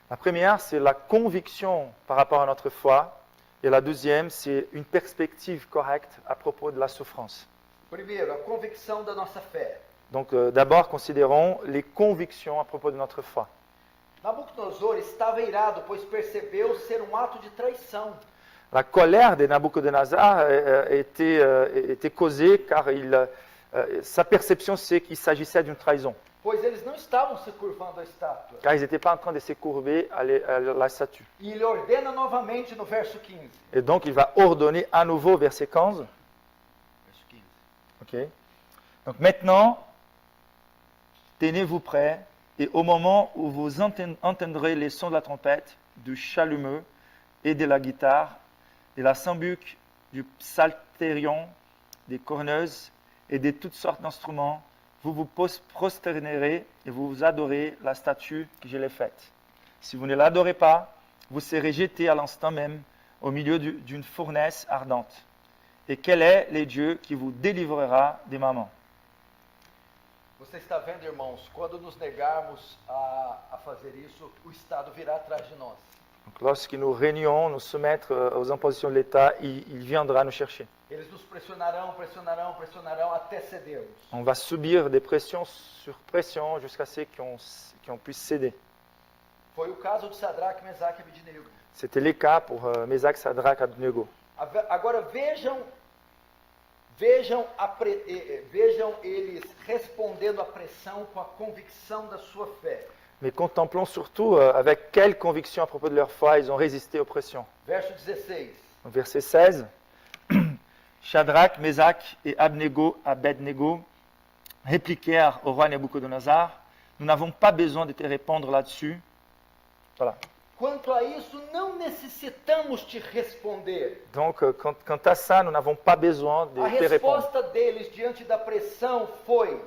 La première, c'est la conviction par rapport à notre foi. Et la deuxième, c'est une perspective correcte à propos de la souffrance. Primeiro, a convicção da nossa fé. Donc d'abord, considérons les convictions à propos de notre foi. Nabucodonosor estava irado, pois percebeu ser um ato de traição. La colère de Nabucodonosor était causée car sa perception, c'est qu'il s'agissait d'une trahison. Pois eles não estavam se curvando à estátua. Car ils n'étaient pas en train de se courber à la statue. E ele ordena novamente no verso 15. Et donc, il va ordonner à nouveau, verset 15. Verso 15. Ok. Donc maintenant, tenez-vous prêts, et au moment où vous entendrez les sons de la trompette, du chalumeau et de la guitare, de la sambuc, du psalterion, des corneuses et de toutes sortes d'instruments, vous vous prosternerez et vous adorez la statue que je l'ai faite. Si vous ne l'adorez pas, vous serez jetés à l'instant même au milieu d'une fournaise ardente. Et quel est le Dieu qui vous délivrera des ma main? Você está vendo, irmãos, quando nos negarmos a fazer isso, o Estado virá atrás de nós. Donc, lorsque nous régnons, nous soumettre aux impositions de l'État, il viendra nous chercher. Eles nos pressionarão, pressionarão, pressionarão até cedermos. On va subir des pressions sur pression jusqu'à ce qu'on puisse céder. Foi o caso de Sadraque, Mesaque e Abednego. C'était le cas pour Meshach, Sadrach, Abednego. Agora vejam eles respondendo à pressão com a convicção da sua fé. Mais contemplons surtout avec quelle conviction à propos de leur foi ils ont résisté aux pressions. Verso 16. Donc, verset 16. Shadrach, Meshach et Abednego répliquèrent au roi Nabucodonosor, nous n'avons pas besoin de te répondre là-dessus. Voilà. Quanto a isso, não necessitamos te responder. Donc, quant à ça, nous n'avons pas besoin de A te répondre. resposta deles diante da pressão foi: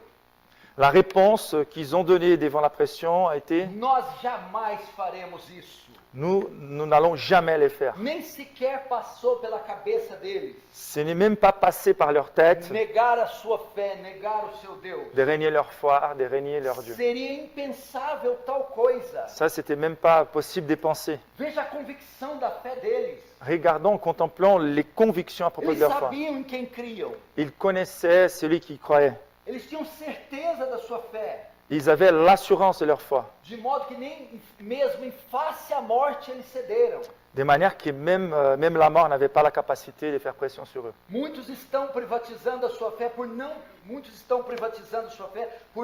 La réponse qu'ils ont donnée devant la pression a été nós jamais faremos isso. nous n'allons jamais les faire. Nem sequer passou pela cabeça deles Ce n'est même pas passé par leur tête negar a sua fé, negar o seu Deus. de régner leur foi, de régner leur Dieu. Seria impensável tal coisa. Ça, c'était même pas possible de penser. Veja a convicção da fé deles. Regardons, contemplons les convictions à propos Eles de leur foi. sabiam em quem criam. Ils connaissaient celui qui croyait. Eles tinham certeza da sua fé. Ils avaient l'assurance de leur foi. De modo que nem mesmo em face à morte eles cederam. De manière que même la mort n'avait pas la capacité de faire pression sur eux. Muitos estão privatizando a sua fé por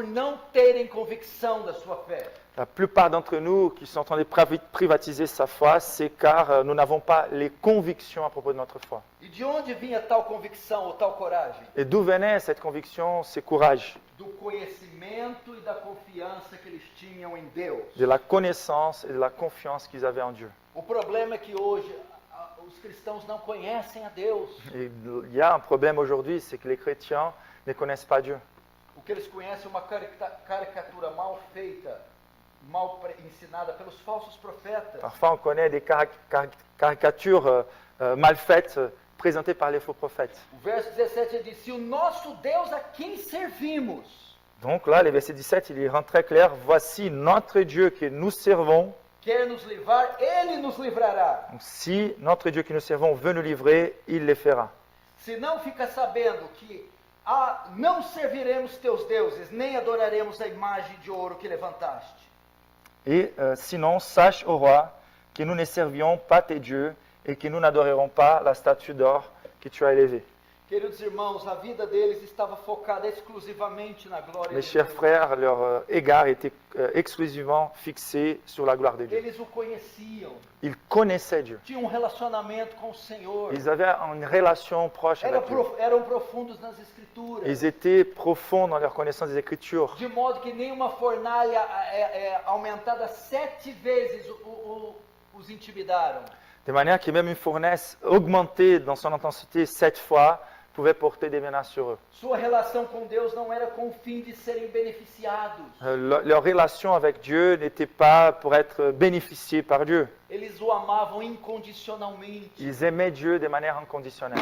não terem convicção da sua fé. La plupart d'entre nous qui sont en train de privatiser sa foi, c'est car nous n'avons pas les convictions à propos de notre foi. E de onde vinha tal convicção ou tal coragem? Et d'où venait cette conviction, ce courage? Do conhecimento e da confiança que eles tinham em Deus. De la connaissance et de la confiance qu'ils avaient en Dieu. O problema é que hoje os cristãos não conhecem a Deus. Et il y a un problème aujourd'hui, c'est que les chrétiens ne connaissent pas Dieu. O que eles conhecem é uma caricatura mal feita, mal ensinada pelos falsos profetas. Parfois, on connaît des caricatures mal faites présentés par les faux prophètes. O verso 17 ele diz: se o nosso Deus a quem servimos Donc là, le verset 17, il y rend très clair, voici notre Dieu que nous servons. quer nos livrar, ele nos livrará. Donc, si notre Dieu que nous servons veut nous livrer, il les fera. Se não fica sabendo que não serviremos teus deuses, nem adoraremos a imagem de ouro que levantaste. Et sinon, sache, ô roi, que nous ne servions pas tes dieux et que nous n'adorerons pas la statue d'or que tu as élevée. Queridos irmãos, a vida deles estava focada exclusivamente na glória Mes de chers Deus. frères, leur égard était exclusivement fixé sur la gloire de Dieu. Eles o conheciam, Ils connaissaient Dieu. tinham um relacionamento com o Senhor, Ils avaient une relation proche avec Dieu. eram profundos nas Escrituras, Ils étaient profonds dans leur connaissance des Écritures. de modo que nenhuma fornalha aumentada 7 vezes os intimidaram. De manière que même une fournaise augmentée dans son intensité 7 fois pouvait porter des menaces sur eux. Sua relação com Deus não era com o fim de serem beneficiados. Leur relation avec Dieu n'était pas pour être bénéficiés par Dieu. Eles o amavam incondicionalmente. Ils aimaient Dieu de manière inconditionnelle.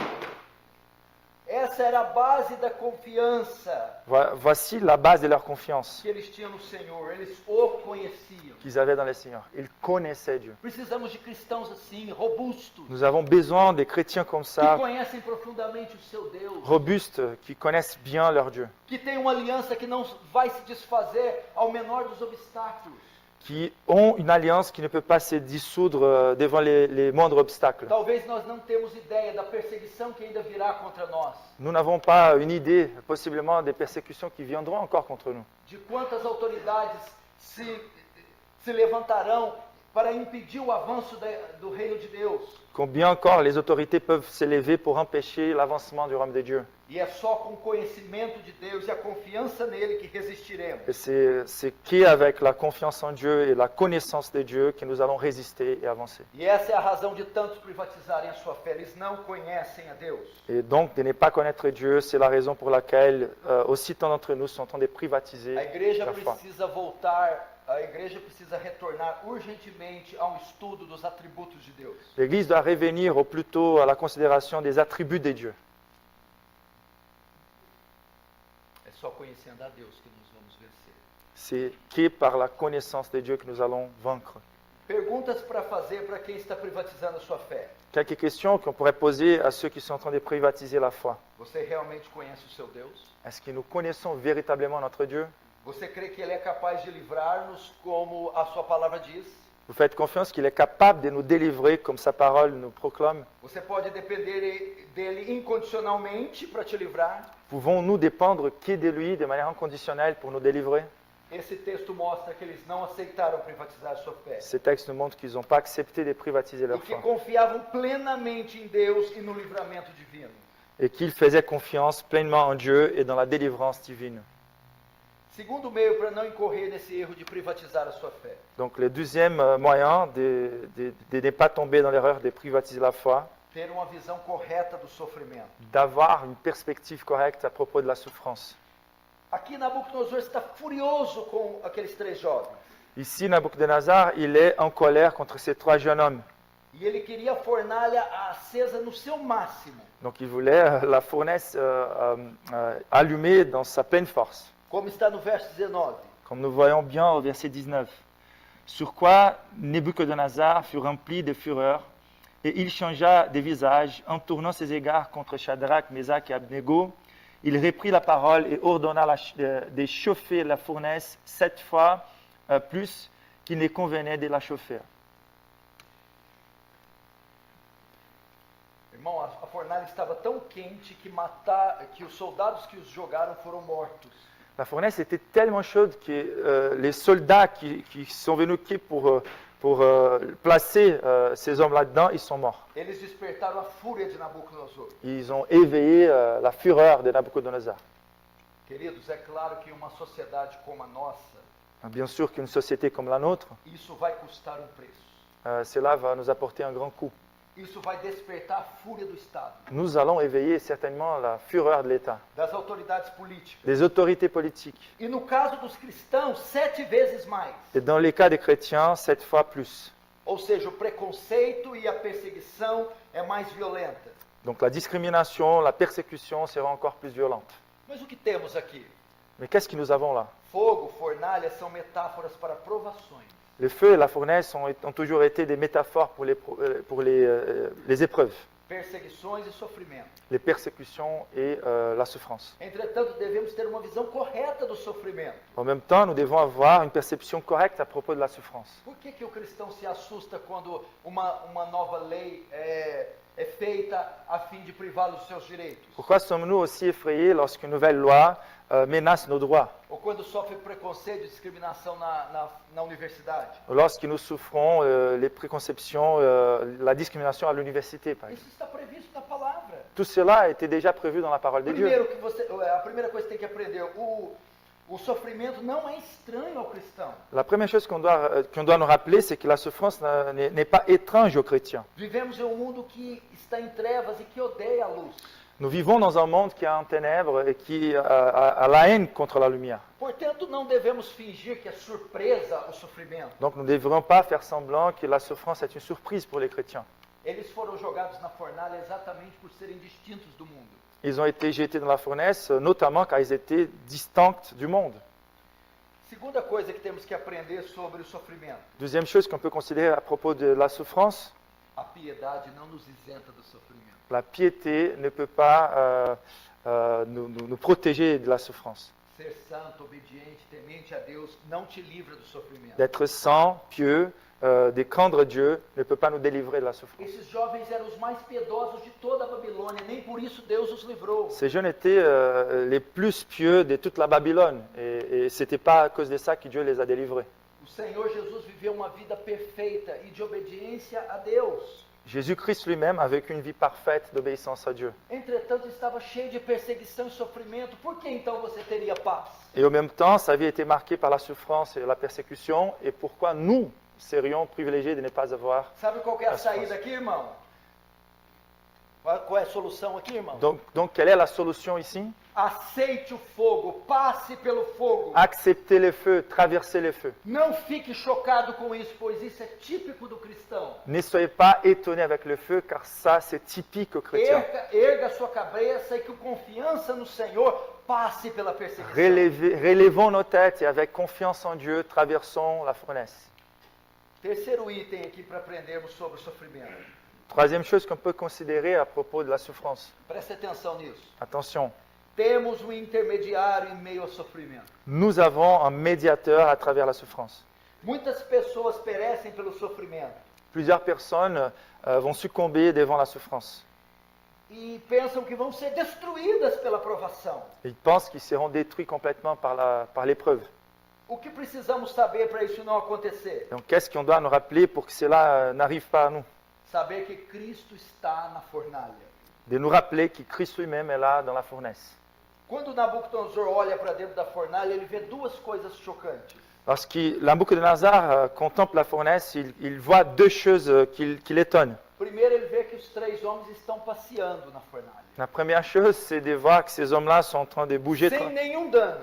Essa era a base da confiança Voici la base de leur confiance que eles tinham no Senhor. Eles o conheciam. qu'ils avaient dans le Seigneur. Ils connaissaient Dieu. Precisamos de cristãos assim, robustos, Nous avons besoin des chrétiens comme que ça, conhecem profundamente o seu Deus, robustes, qui connaissent bien leur Dieu, que têm uma aliança que não vai se desfazer ao menor dos obstáculos. qui ont une alliance qui ne peut pas se dissoudre devant les moindres obstacles. Talvez nós não temos ideia da perseguição que ainda virá contra nós, Nous n'avons pas une idée, possiblement, des persécutions qui viendront encore contre nous. de quantas autoridades se levantarão para impedir o avanço do reino de Deus. Combien encore les autorités peuvent s'élever pour empêcher l'avancement du royaume de Dieu. E é só com o conhecimento de Deus e a confiança nele que resistiremos. Et c'est qu'avec la confiance en Dieu et la connaissance de Dieu que nous allons résister et avancer. E essa é a razão de tantos privatizarem a sua fé. Eles não conhecem a Deus. Et donc, de ne pas connaître Dieu, c'est la raison pour laquelle aussi tant d'entre nous sont en train de privatiser A igreja leur foi. precisa voltar, a igreja precisa retornar urgentemente ao estudo dos atributos de Deus. L'Église doit revenir au plus tôt à la considération des attributs de Dieu. É só conhecendo a Deus que nós vamos vencer. C'est que par la connaissance de Dieu que nous allons vaincre. Perguntas para fazer para quem está privatizando a sua fé. Quelques questions qu'on pourrait poser à ceux qui sont en train de privatiser la foi. Você realmente conhece o seu Deus? Est-ce que nous connaissons véritablement notre Dieu? Você crê que Ele é capaz de livrar-nos como a sua palavra diz? Vous faites confiance qu'il est capable de nous délivrer comme sa parole nous proclame? Você pode depender dele incondicionalmente para te livrar? Pouvons-nous dépendre que de lui de manière inconditionnelle pour nous délivrer? Esse texto mostra que eles não aceitaram privatizar a sua fé. Ces textes nous montrent qu'ils n'ont pas accepté de privatiser E leur que foi confiavam plenamente em Deus e no livramento divino. et qu'ils faisaient confiance pleinement en Dieu et dans la délivrance divine. Segundo meio para não incorrer nesse erro de privatizar a sua fé. Donc le deuxième moyen de ne pas tomber dans l'erreur de privatiser la foi, Ter uma visão correta do sofrimento. d'avoir une perspective correcte à propos de la souffrance. Aqui Nabucodonosor está furioso com aqueles 3 jovens. Ici, Nabucodonosor, il est en colère contre ces 3 jeunes hommes. E ele queria a fornalha acesa no seu máximo. Donc il voulait la fournaise allumée dans sa pleine force, Como está no verso 19. comme nous voyons bien au verset 19. Sur quoi Nebuchadnezzar fut rempli de fureur, et il changea de visage, en tournant ses égards contre Shadrach, Meshach et Abednego. Il reprit la parole et ordonna de chauffer la fournaise 7 fois plus qu'il ne convenait de la chauffer. Irmão, a fornalha estava tão quente que os soldados que os jogaram foram mortos. La fournaise était tellement chaude que les soldats qui sont venus pour placer ces hommes là-dedans, ils sont morts. Eles despertaram a fúria de Nabucodonosor. Ils ont éveillé la fureur de Nabucodonosor. Queridos, é claro que uma sociedade como a nossa, Bien sûr qu'une société comme la nôtre, isso vai custar um preço. cela va nous apporter un grand coup. Isso vai despertar a fúria do Estado, Nous allons éveiller certainement la fureur de l'État, das autoridades políticas. des autorités politiques. E no caso dos cristãos, 7 vezes mais. Et dans les cas des chrétiens, 7 fois plus. Ou seja, o preconceito e a perseguição é mais violenta. Donc la discrimination, la persécution sera encore plus violente. Mas o que temos aqui? Mais qu'est-ce que nous avons là? Fogo, fornalha são metáforas para provações. Le feu et la fournaise ont toujours été des métaphores pour les épreuves, Perseguições e sofrimento. les persécutions et la souffrance. Entretanto, devemos ter uma visão correta do sofrimento. En même temps, nous devons avoir une perception correcte à propos de la souffrance. Por que o cristão se assusta quando uma nova lei é feita a fim de privá-lo dos seus direitos? Pourquoi sommes-nous aussi effrayés lorsqu'une nouvelle loi menace nos droits? Ou quando sofre preconceito e discriminação na universidade? Lorsque nous souffrons les préconceptions, la discrimination à l'université, par exemple. Isso está previsto na palavra. Tout cela était déjà prévu dans la parole de Dieu. A primeira coisa que tem que aprender, o sofrimento não é estranho ao cristão. La première chose qu'on doit nous rappeler, c'est que la souffrance n'est pas étrange aux chrétiens. Vivemos em um mundo que está em trevas e que odeia a luz. Nous vivons dans un monde qui est en ténèbres et qui a la haine contre la lumière. Portanto, não devemos fingir que é surpresa o sofrimento. Donc nous ne devrions pas faire semblant que la souffrance est une surprise pour les chrétiens. Eles foram jogados na fornalha exatamente por serem distintos do mundo. Ils ont été jetés dans la fournaise, notamment car ils étaient distincts du monde. Segunda coisa que temos que aprender sobre o sofrimento. Deuxième chose qu'on peut considérer à propos de la souffrance, A piedade não nos isenta do sofrimento. la piété ne peut pas nous protéger de la souffrance. Ser santo, obediente, temente a Deus não te livra do sofrimento. D'être saint, pieux, de craindre Dieu ne peut pas nous délivrer de la souffrance. Esses jovens eram os mais piedosos de toda a Babilônia, nem por isso Deus os livrou. Ces jeunes étaient les plus pieux de toute la Babylone et ce n'était pas à cause de ça que Dieu les a délivrés. O Senhor Jesus viveu uma vida perfeita e de obediência a Deus. Jésus-Christ lui-même a vécu une vie parfaite d'obéissance à Dieu. Entretanto, estava cheio de perseguição e sofrimento. Por que então você teria paz? Et en même temps, sa vie a été marquée par la souffrance et la persécution. Et pourquoi nous serions privilégiés de ne pas avoir... Sabe qual que é a As saída forças. aqui, irmão? Qual é a solução aqui, irmão? Donc quelle est la solution ici? Aceite o fogo, passe pelo fogo. Accepter les feux, traverser les feux. Não fique chocado com isso, pois isso é típico do cristão. Ne soyez pas étonnés avec le feu, car ça, c'est typique aux chrétiens. Erga sua cabeça e com confiança no Senhor, passe pela perseguição. Relevons nos têtes et avec confiance en Dieu, traversons la fournaise. Terceiro item aqui para aprendermos sobre o sofrimento. Troisième chose qu'on peut considérer à propos de la souffrance. Preste atenção nisso. Attention, Temos um intermediário em meio ao sofrimento. nous avons un médiateur à travers la souffrance. Muitas pessoas perecem pelo sofrimento Plusieurs personnes vont succomber devant la souffrance. e pensam que vão ser destruídas pela provação. Ils pensent qu'ils seront détruits complètement par l'épreuve. O que precisamos saber para isso não acontecer? Donc qu'est-ce qu'on doit nous rappeler pour que cela n'arrive pas à nous? Saber que Cristo está na fornalha. De nous rappeler que Christ lui-même est là dans la fournaise. Quando Nabucodonosor olha para dentro da fornalha, ele vê duas coisas chocantes. Lorsque Nabucodonosor contemple la fournaise, il voit deux choses qui l'étonnent. Primeiro, ele vê que os três homens estão passeando na fornalha, La première chose, c'est de voir que ces hommes-là sont en train de bouger, sem nenhum dano.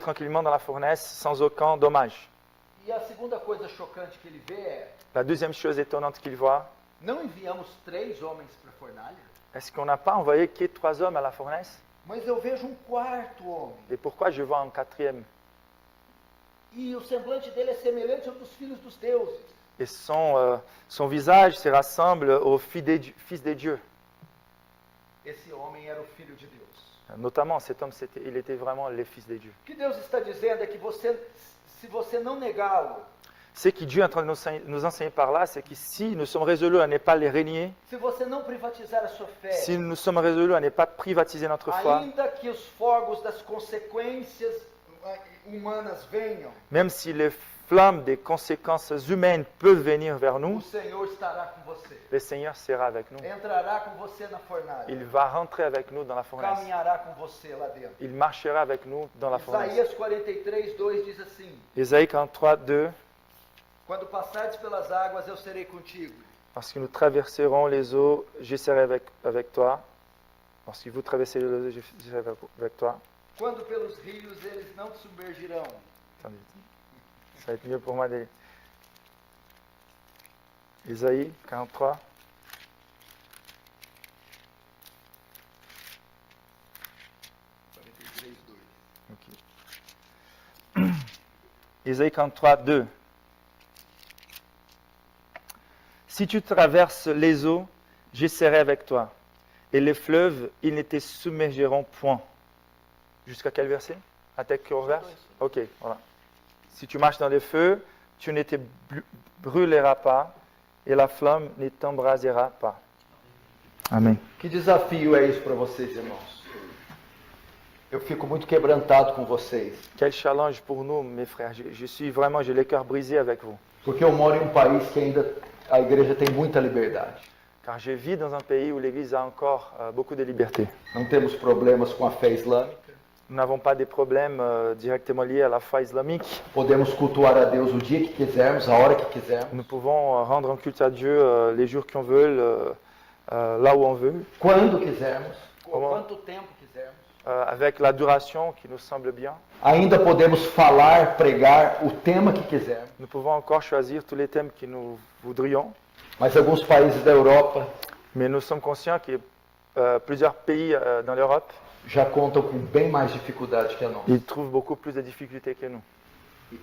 tranquillement dans la fournaise sans aucun dommage. E a segunda coisa chocante que ele vê é: La deuxième chose étonnante qu'il voit, não enviamos três homens para a fornalha? est-ce qu'on n'a pas envoyé que 3 hommes à la fournaise? Mas eu vejo quarto homem. Et pourquoi je vois un 4e? E o semblante dele é semelhante ao dos filhos dos deuses. Et son visage se rassemble au Fils de Dieu. Esse homem era o filho de Deus. Notamment, cet homme, il était vraiment le Fils de Dieu. O que Deus está dizendo é que se você não negá-lo, Ce que Dieu est en train de nous enseigner par là, c'est que si nous sommes résolus à ne pas les régner, se você não privatizar a sua fé, si nous sommes résolus à ne pas privatiser notre foi, ainda que os fogos das consequências humanas venham, même si les flammes des conséquences humaines peuvent venir vers o nous, Senhor estará com você. le Seigneur sera avec nous. Entrará com você na fornalha. Il va rentrer avec nous dans la fournaise. Caminhará com você lá dentro. Il marchera avec nous dans la fournaise. Isaías 43:2 diz assim: Ésaïe 43, 2. Quando passares pelas águas, eu serei contigo. Lorsque nous traverserons les eaux, je serai avec toi. Lorsque vous traversez les eaux, je serai avec toi. Quando pelos rios, eles não te submergirão. Attendez, ça va être mieux pour moi d'aller. Ésaïe 43. 3:2. Ésaïe 43, 2. Si tu traverses les eaux, je serai avec toi. Et les fleuves, ils ne te submergeront point. Jusqu'à quel verset? Até que verset? Ok, voilà. Si tu marches dans les feux, tu ne te brûleras pas et la flamme ne t'embrasera pas. Amém. Que desafio é isso para vocês, irmãos? Eu fico muito quebrantado com vocês, Quel challenge pour nous, mes frères. J'ai le cœur brisé avec vous. porque eu moro em um país que ainda a igreja tem muita liberdade. Car je vis dans un pays où l'Église a encore beaucoup de liberté. Não temos problemas com a fé islâmica. Nous n'avons pas de problèmes directement liés à la foi islamique. Podemos cultuar a Deus o dia que quisermos, a hora que quisermos, Nous pouvons rendre un culte à Dieu les jours qu'on veut, là où on veut, quando quisermos. Como- Quanto tempo quisermos. avec la duration qui nous semble bien. Ainda podemos falar, pregar o tema que quisermos. Nous pouvons encore choisir tous les thèmes que nous voudrions, Mas alguns países da Europa mais nous sommes conscients que plusieurs pays dans l'Europe, já contam com bem mais dificuldade que a nossa. ils trouvent beaucoup plus de difficultés que nous.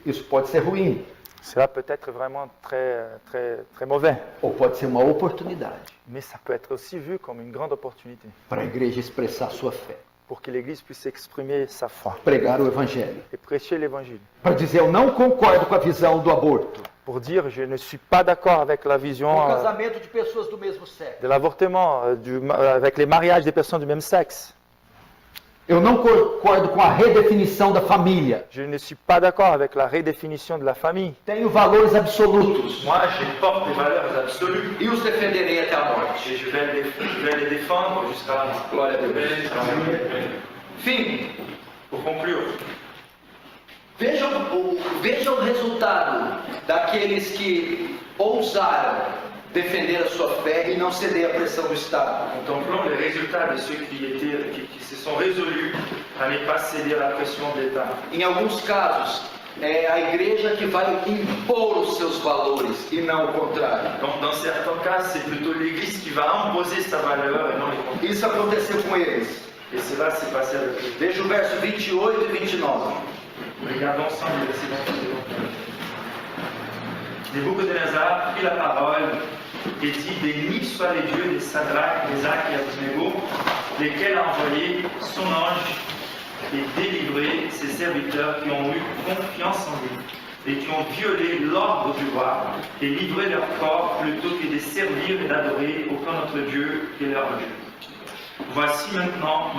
Isso pode ser ruim Cela peut être vraiment très, très, très mauvais, ou pode ser uma oportunidade mais ça peut être aussi vu comme une grande opportunité para a igreja expressar sua fé, pour que l'Église puisse exprimer sa foi pregar o evangelho, et prêcher l'Évangile. para dizer eu não concordo com a visão do aborto. Pour dire, je ne suis pas d'accord avec la vision O casamento de pessoas do mesmo sexo. de l'avortement, avec les mariages des personnes du même sexe. Eu não concordo com a redefinição da família. Je ne suis pas d'accord avec la redéfinition de la famille. Tenho valores absolutos Moi, je porte des valeurs absolues e os defenderei até a morte. et je vais les défendre jusqu'à la mort. Glória a Deus. Fim. Pour conclure, Vejam o resultado daqueles que ousaram defender a sua fé e não ceder à pressão do Estado. contemplons les résultats de ceux qui se sont résolus à ne pas céder à la pression de l'État. Em alguns casos, é a igreja que vai impor os seus valores e não o contrário. Donc, dans certains cas, c'est plutôt l'Église qui va imposer sa valeur et non les contraires. Isso aconteceu com eles. Et cela s'est passé avec eux. Veja o verso 28 e 29. Regardons ensemble les versets 28. Nebuchadnezzar prit la parole et dit, béni soient les dieux des Sadrach, Mésach et Abednego, lesquels a envoyé son ange et délivré ses serviteurs qui ont eu confiance en lui et qui ont violé l'ordre du roi et livré leur corps plutôt que de servir et d'adorer aucun autre Dieu que leur Dieu. Voici maintenant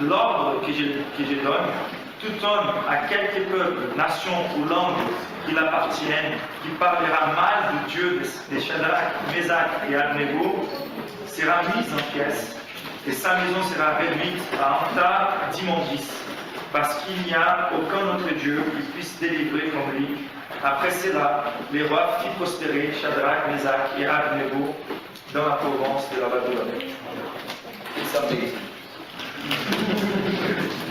l'ordre que je donne. Tout homme à quelque peuple, nation ou langue qu'il appartienne, qui parlera mal du Dieu des Shadrach, Mésach et Abednego, sera mis en pièces, et sa maison sera réduite à un tas d'immondices, parce qu'il n'y a aucun autre Dieu qui puisse délivrer comme lui. Après cela, les rois firent prospérer Shadrach, Mésach et Abednego dans la province de la Babylone.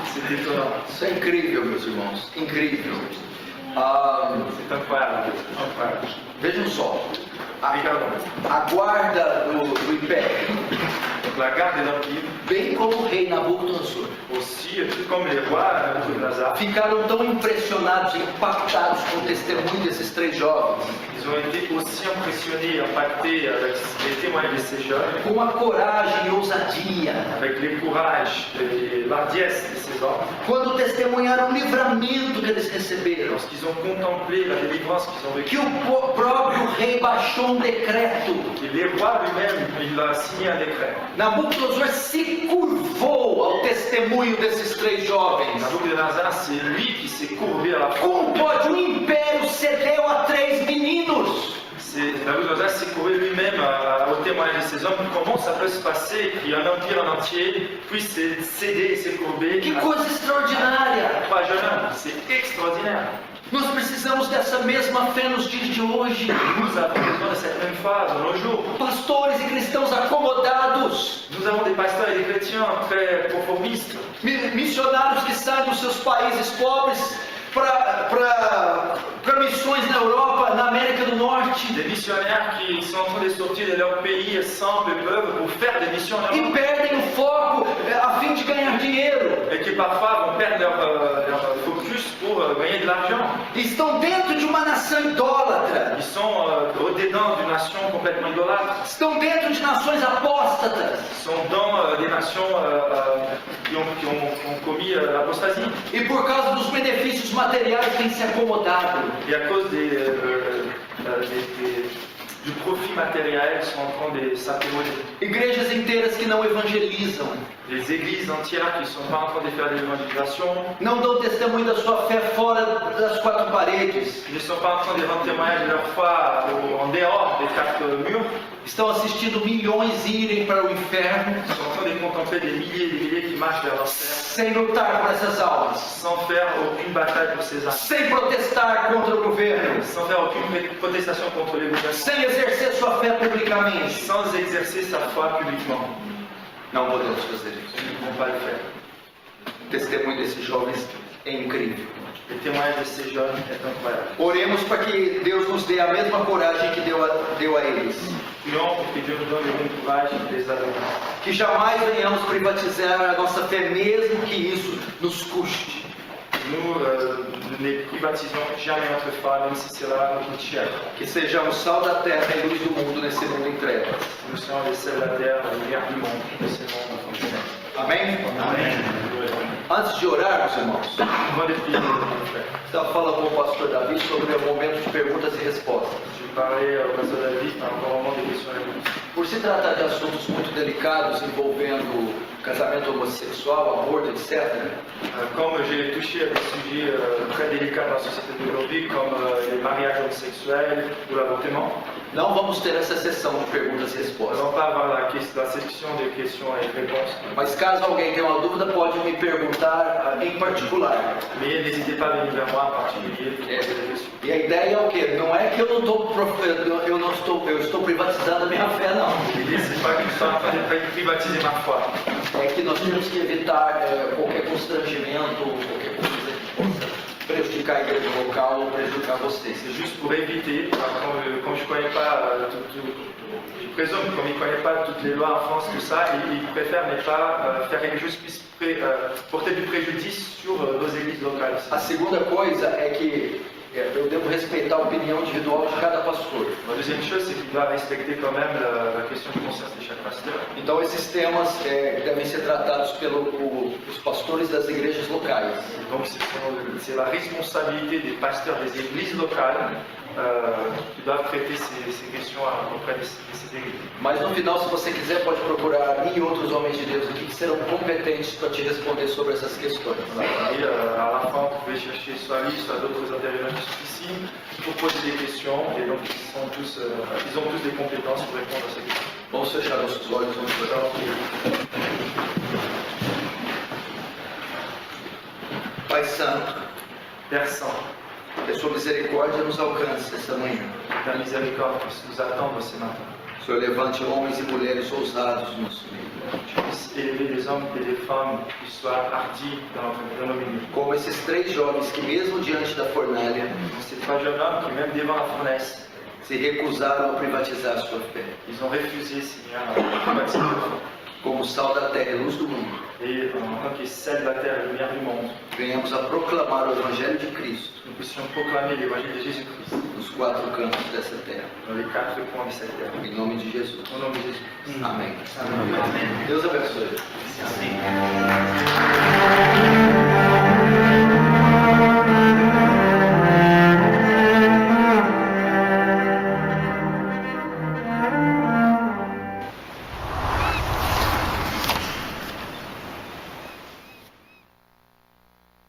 C'est étonnant. Isso é incrível, meus irmãos. Incrível. C'est incroyable. Incroyable. Vejam só. Regardons. A guarda do império, Donc la garde de l'Empire, bem como o rei Nabucodonosor, aussi, tout comme les rois Nabucodonosor, ficaram tão impressionados e impactados com o testemunho desses três jovens, ils ont été aussi impressionnés, impactés avec les témoignages de ces jeunes, com a coragem e ousadia, avec les courages et l'ardiesse de ces hommes, quando testemunharam o livramento que eles receberam, lorsqu'ils ont contemplé la délivrance qu'ils ont vécue. que o próprio rei baixou um decreto. Et les rois lui-même, il a signé un décret. Nabucodonosor se curvou ao testemunho desses três jovens. Nabucodonosor, c'est lui qui s'est courbé à la fois. Como pode um império cedeu a três meninos? Nabucodonosor s'est courbé lui-même au témoignage de ces hommes. Comment ça peut se passer qu'un empire en entier puisse céder et se courber Que à coisa extraordinária! trois jeunes hommes? C'est extraordinaire. Nós precisamos dessa mesma fé nos dias de hoje. Nous avons besoin de cette même foi dans nos jours. Pastores e cristãos acomodados, Nous avons des pasteurs et des chrétiens très conformistes, missionários que saem dos seus países pobres para missões na Europa, na América do Norte, Des missionnaires qui sont en train de sortir de leur pays sans le peuple pour faire des missions en e Europe. perdem o foco a fim de ganhar dinheiro. Et qui parfois vont perdre leur focus pour gagner de l'argent. Estão dentro de uma nação idólatra. Ils sont au-dedans d'une nation complètement idolâtre. Estão dentro de nações apóstatas. Ils sont dans des nations qui ont commis l'apostasie. E por causa dos benefícios materiais têm se acomodado. Et à cause du profit matériel, ils sont en train de s'accommoder. Igrejas inteiras que não evangelizam. Les églises entières qui ne sont pas en train de faire de l'évangélisation, Não dão testemunho da sua fé fora das quatro paredes. ils ne sont pas en train de rendre témoignage de leur foi en dehors des quatre murs. Estão assistindo milhões irem para o inferno Ils sont en train de contempler des milliers qui marchent vers l'enfer sem lutar por essas almas, sans faire aucune bataille pour ces âmes, sem protestar contra o governo, sans faire aucune protestation contre les gouvernements, sem exercer sua fé publicamente. sans exercer sa foi publiquement. Não podemos fazer isso. Ils ne vont pas le faire. O testemunho desses jovens é incrível. Le témoignage de ces jeunes est incroyable. Oremos para que Deus nos dê a mesma coragem que deu a eles. Prions pour que Dieu nous donne le même courage que les adultes. Que jamais venhamos privatizar a nossa fé, mesmo que isso nos custe. Nous ne privatisons jamais notre foi, même si cela nous coûte cher. Que sejamos sal da terra e luz do mundo nesse mundo em trevas. Nous sommes les sels de la terre, la lumière du monde, de ce monde en fonctionnement. Amém? Amen. Antes de orarmos, irmãos, Avant de prier, mon frère, estava falando com o pastor Davi sobre o momento de perguntas e respostas. je parlais au pasteur David par rapport au moment des questions et réponses. Por se tratar de assuntos muito delicados envolvendo casamento homossexual, aborto, etc., Comme j'ai touché à des sujets très délicats dans la société d'aujourd'hui, comme les mariages homosexuels ou l'avortement, não vamos ter essa sessão de perguntas e nous respostas. n'allons pas avoir la section des questions et réponses. Mas caso alguém tenha uma dúvida, pode me perguntar em particular. Mais n'hésitez pas à venir vers moi en particulier pour poser des questions. E a ideia é o quê? Não é que eu estou privatizando a minha fé, não. L'idée, c'est pas que je sois en train de privatiser ma foi. É que nós temos que evitar qualquer constrangimento, qualquer coisa que possa prejudicar a igreja local ou prejudicar vocês. C'est juste pour éviter, comme je ne connais pas je présume, comme il ne connaît pas toutes les lois en France, tout ça, il préfère ne pas faire quelque chose qui puisse porter du préjudice sur nos églises locales. A segunda coisa é que eu devo respeitar a opinião individual de cada pastor. La deuxième chose, c'est qu'il doit respecter quand même la question de conscience de chaque pasteur. Então esses temas devem ser tratados pelos pastores das igrejas locais. Donc c'est la responsabilité des pasteurs des églises locales qui doivent traiter ces questions auprès de ces églises. Mas no final, se você quiser, pode procurar a mim e outros homens de Deus aqui que serão competentes para te responder sobre essas questões. Et à la fin, vous pouvez chercher soit lui, soit d'autres intervenants qui sont ici pour poser des questions. Et donc, ils ont tous des compétences pour répondre à ces questions. Vamos fechar nossos olhos, vamos orar. Pai Santo, Père Saint, que a sua misericórdia nos alcance esta manhã. ta miséricorde puisse nous attendre ce matin. O Senhor levante homens e mulheres ousados no nosso meio. Tu puisses élever des hommes et des femmes qui soient hardis dans nos milieux. Como esses três jovens que, mesmo diante da fornalha, Ces trois jeunes hommes qui, même devant la fournaise, se recusaram a privatizar a sua fé. ils ont refusé, Seigneur, de privatiser leur foi. Como sal da terra e luz do mundo, Et en tant que sel de la terre et lumière du monde, venhamos a proclamar o Evangelho de Cristo nous puissions proclamer l'évangile de Jésus-Christ nos quatro cantos dessa terra. dans les quatre coins de cette terre. Em nome de Jesus. Au nom de Jésus. Amém. Amen. Deus abençoe. Amém.